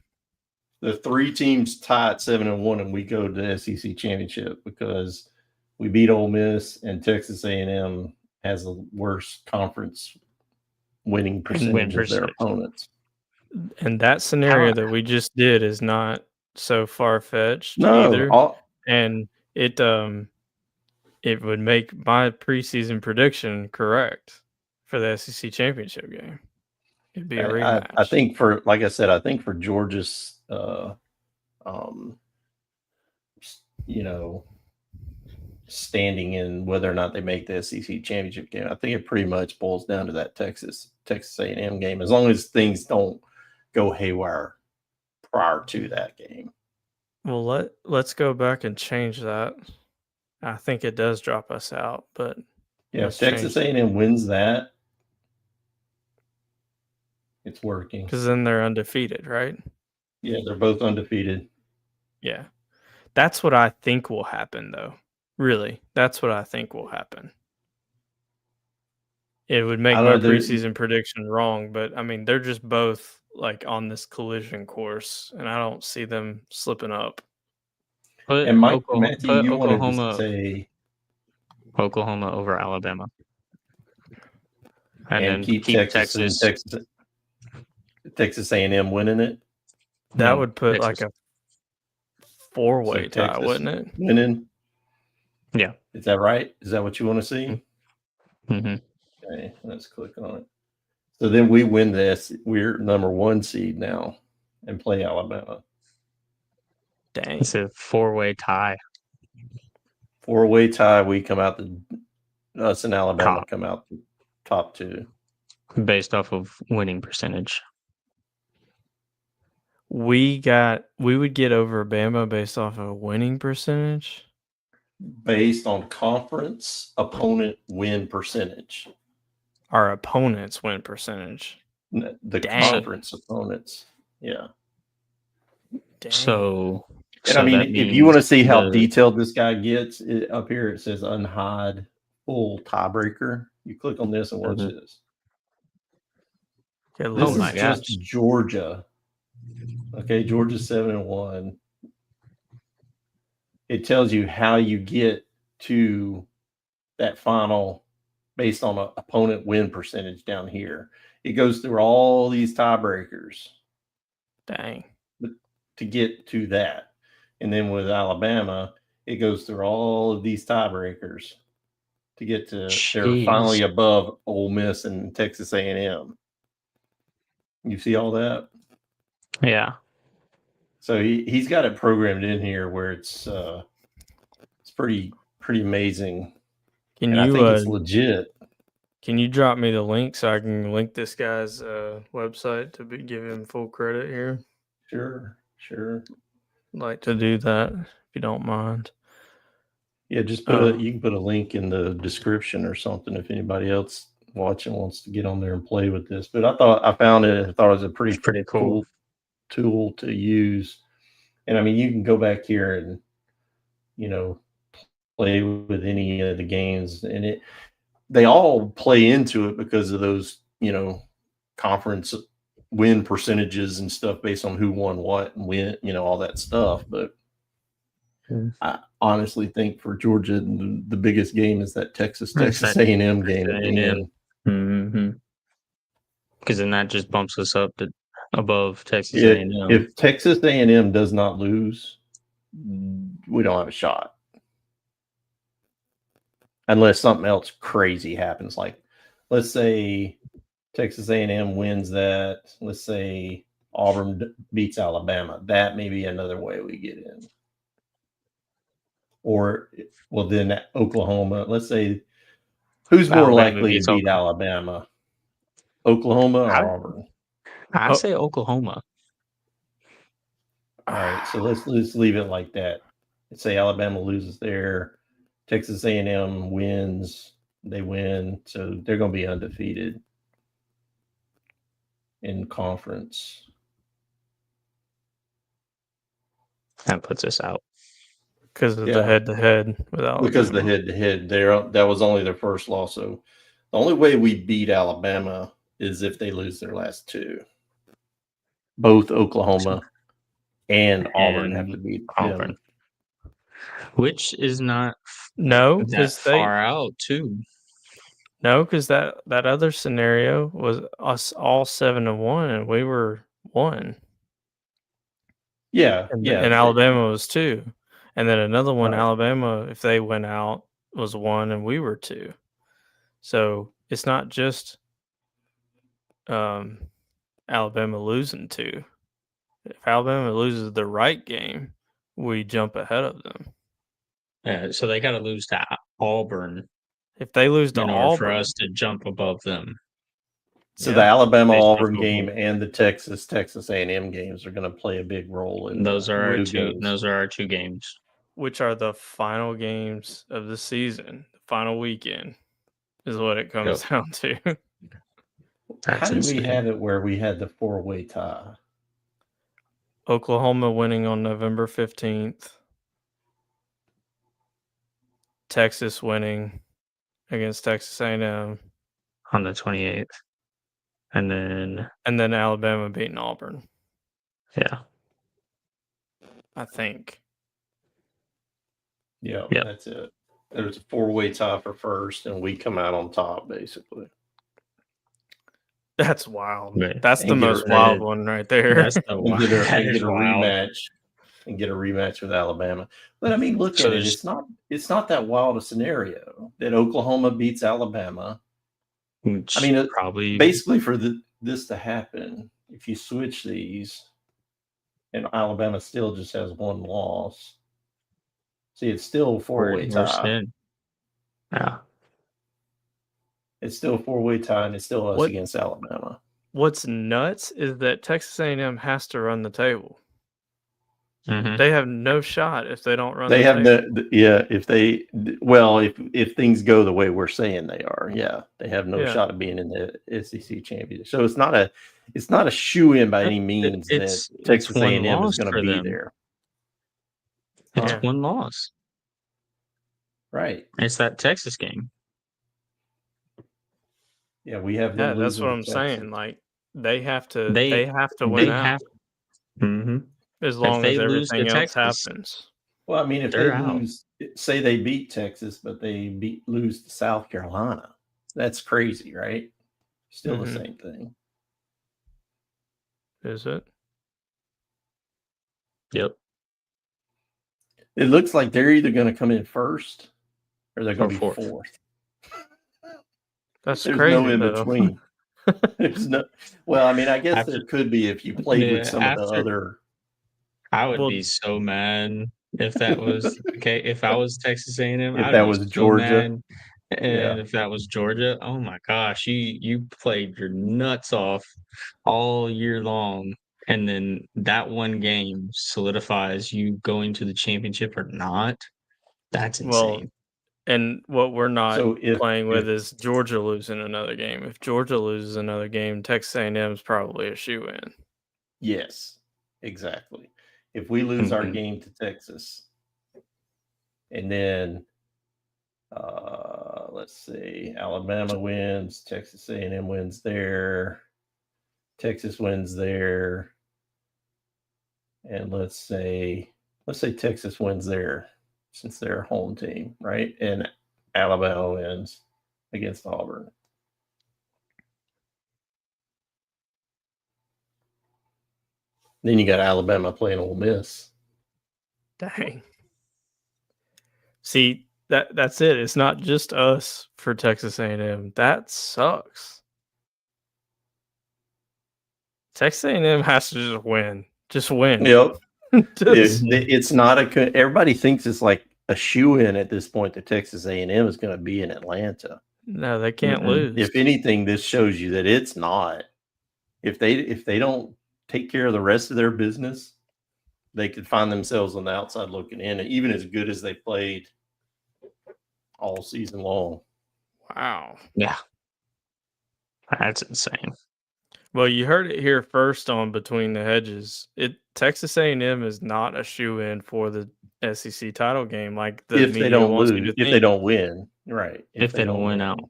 The 3 teams tie at 7-1, and we go to the SEC championship because we beat Ole Miss, and Texas A&M has the worst conference winning percentage of their opponents. And that scenario that we just did is not so far-fetched either. And it would make my preseason prediction correct for the SEC championship game. It'd be a rematch. I think like I said, I think for Georgia's standing in whether or not they make the SEC championship game, I think it pretty much boils down to that Texas A&M game, as long as things don't go haywire prior to that game. Well, let's go back and change that. I think it does drop us out, but yeah, if Texas A&M wins that, it's working. Because then they're undefeated, right? Yeah, they're both undefeated. Yeah. That's what I think will happen, though. Really, that's what I think will happen. It would make my preseason prediction wrong, but I mean, they're just both like on this collision course, and I don't see them slipping up. And Matthew, you wanted to say Oklahoma over Alabama, and then keep Texas A&M winning it. That would put like a 4-way tie, wouldn't it? Winning. Yeah. Is that right? Is that what you want to see? Mm-hmm. Okay, let's click on it. So then we win this. We're number 1 seed now and play Alabama. Dang. It's a 4-way tie. 4-way tie. We come out us and Alabama come out the top 2. Based off of winning percentage. We would get over Bama based off of winning percentage? Based on conference opponent win percentage. Our opponents win percentage. The conference opponents. Yeah. Dang. So And So I mean, that if you want to means see how the detailed this guy gets, up here it says unhide full tiebreaker. You click on this and watch Mhm. this. Okay, This Oh is my just gosh. Georgia. Okay, Georgia's 7-1. It tells you how you get to that final based on an opponent win percentage down here. It goes through all these tiebreakers dang. to get to that. And then with Alabama, it goes through all of these tiebreakers to get to they're finally Jeez. above Ole Miss and Texas A&M. You see all that? Yeah. So he's got it programmed in here where it's pretty amazing. Can And I you think it's legit. can you drop me the link so I can link this guy's website to give him full credit here? Sure. I'd like to do that if you don't mind. Yeah, just you can put a link in the description or something if anybody else watching wants to get on there and play with this. But I thought it was a pretty cool tool to use. And I mean, you can go back here and play with any of the games, and they all play into it because of those conference win percentages and stuff based on who won what and when, all that stuff. But I honestly think for Georgia, the biggest game is that Texas A&M game at the end. Mm-hmm. Because then that just bumps us up to above Texas A&M. A&M. If Texas A&M does not lose, we don't have a shot. Unless something else crazy happens. Like, let's say Texas A&M wins that. Let's say Auburn beats Alabama. That may be another way we get in. Or, well, then Oklahoma. Let's say who's more likely to beat Alabama, Oklahoma or Auburn? I say Oklahoma. All right, so let's leave it like that. Let's say Alabama loses there, Texas A&M wins. They win, so they're going to be undefeated in conference. That puts us out because of the head-to-head with Alabama. Because of the head-to-head, that was only their first loss. So the only way we beat Alabama is if they lose their last two. Both Oklahoma and Auburn have to beat Auburn, which is not because far out too. No, because that other scenario was us all 7-1, and we were 1. Yeah, and Alabama was 2, and then another one, right. Alabama, if they went out, was 1, and we were 2. So it's not just Alabama losing 2. If Alabama loses the right game, we jump ahead of them. Yeah, so they got to lose to Auburn. If they lose to in Auburn, order for us to jump above them. So the Alabama-Auburn game and the Texas A&M games are going to play a big role in those are our two. Those are our 2 games, which are the final games of the season. The final weekend is what it comes down to. How did we have it where we had the 4-way tie? Oklahoma winning on November 15th. Texas winning against Texas A&M on the 28th. And then Alabama beating Auburn. Yeah. I think. Yeah, that's it. There's a 4-way tie for first, and we come out on top, basically. That's wild. Right. That's the most wild one right there. That's the wild. Get a rematch. And get a rematch with Alabama. But I mean, look at it. It's not that wild a scenario that Oklahoma beats Alabama. I mean, probably basically for this to happen, if you switch these, and Alabama still just has 1 loss. See, it's still a 4-way tie. Yeah, it's still a 4-way tie, and it's still us against Alabama. What's nuts is that Texas A&M has to run the table. Mm-hmm. They have no shot if they don't run. They have if things go the way we're saying they are, they have no shot of being in the SEC championship. So it's not a shoe-in by any means that Texas A&M is going to be there. It's Yeah. one loss. Right. It's that Texas game. Yeah, we have Yeah, them that's losing what to I'm Texas. saying. Like they have to They win they out have. Mm-hmm. as If long as they lose to everything else Texas, happens. Well, I mean, if they're they out. lose, say they beat Texas, but they lose to South Carolina, that's crazy, right? Still the same thing. Is it? Yep. It looks like they're either going to come in first or they're going to be fourth. That's There's crazy, no in though. between. There's no. Well, I mean, I guess there could be if you played with some of the other. I would be so mad if that was okay. If I was Texas A&M, If I'd that be was so Georgia, mad. And if that was Georgia, oh my gosh, you played your nuts off all year long, and then that one game solidifies you going to the championship or not. That's Well, insane. and what we're not So playing with is Georgia losing another game. If Georgia loses another game, Texas A&M is probably a shoe-in. Yes, exactly. If we lose our Mhm. game to Texas, and then let's see, Alabama wins, Texas A&M wins there, Texas wins there, and let's say Texas wins there since they're a home team, right? And Alabama wins against Auburn. Then you got Alabama playing Ole Miss. Dang. See, that's it. It's not just us for Texas A&M. That sucks. Texas A&M has to just win. Just win. Yep. Just, It's not a. Everybody thinks it's like a shoe-in at this point that Texas A&M is going to be in Atlanta. no, they can't lose. If anything, this shows you that it's not. If they don't take care of the rest of their business, they could find themselves on the outside looking in, even as good as they played all season long. Wow. Yeah, that's insane. Well, you heard it here first on Between the Hedges. Texas A&M is not a shoe-in for the SEC title game like the If they media don't wants you lose, to if think. they don't win, right? If they don't win out,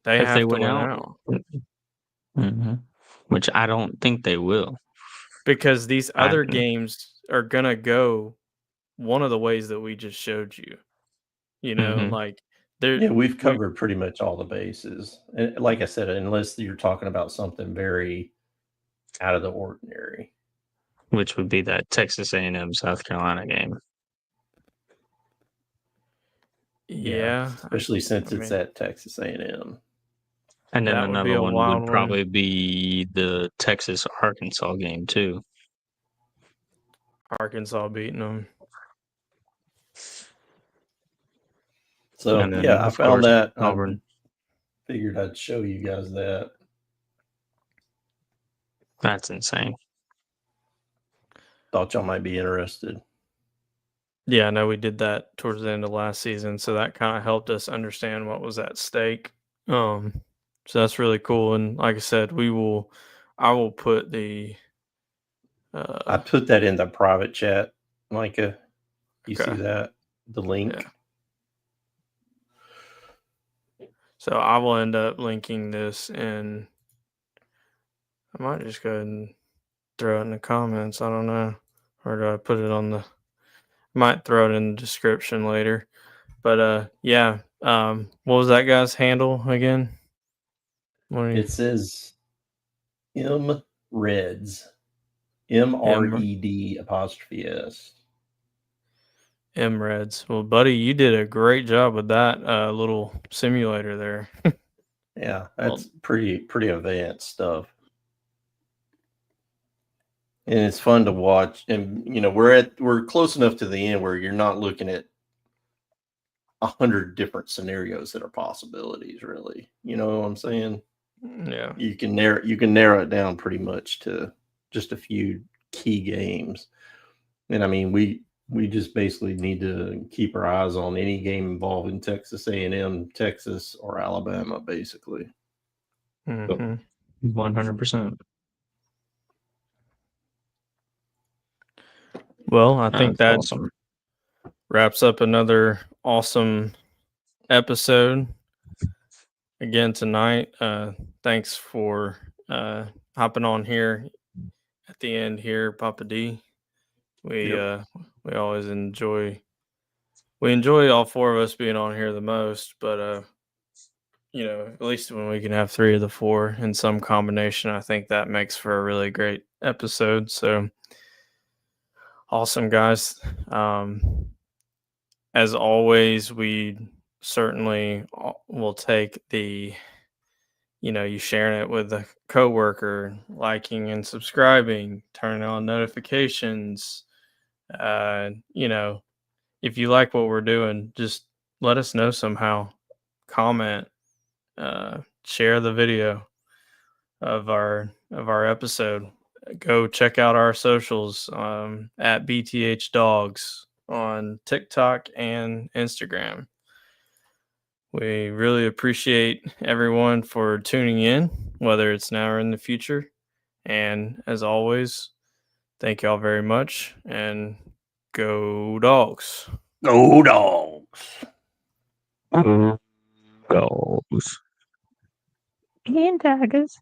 They if have they to win win out, out. which I don't think they will. Because these other games are going to go one of the ways that we just showed you. You know, like we've covered pretty much all the bases. And like I said, unless you're talking about something very out of the ordinary, which would be that Texas A&M South Carolina game. Yeah, especially since it's at Texas A&M. And then another one would probably one. be the Texas Arkansas game too. Arkansas beating them. So I found that. Auburn. I figured I'd show you guys that. That's insane. Thought y'all might be interested. Yeah, I know we did that towards the end of last season, so that kind of helped us understand what was at stake. So that's really cool. And like I said, I will put the. I put that in the private chat, Micah. You Okay. see that? The link. Yeah. So I will end up linking this, and I might just go ahead and throw it in the comments. I don't know, or do I put it on the? Might throw it in the description later. But yeah. What was that guy's handle again? It says M Reds. MRED''S. MREDs. Well, buddy, you did a great job with that little simulator there. Yeah, that's pretty advanced stuff. And it's fun to watch. And we're close enough to the end where you're not looking at 100 different scenarios that are possibilities, really. You know what I'm saying? Yeah. You can narrow it down pretty much to just a few key games. And I mean, we just basically need to keep our eyes on any game involving Texas A&M, Texas, or Alabama, basically. 100%. Well, I think that's awesome. wraps up another awesome episode again tonight. Thanks for hopping on here at the end here, Papa D. We always enjoy all four of us being on here the most, but at least when we can have three of the four in some combination, I think that makes for a really great episode. So awesome, guys. As always, we certainly will take the you sharing it with a coworker, liking and subscribing, turning on notifications. If you like what we're doing, just let us know somehow. Comment, share the video of our episode. Go check out our socials at BTH Dogs on TikTok and Instagram. We really appreciate everyone for tuning in, whether it's now or in the future. And as always, thank y'all very much, and go Dogs. Go Dogs. Goals. And Tigers.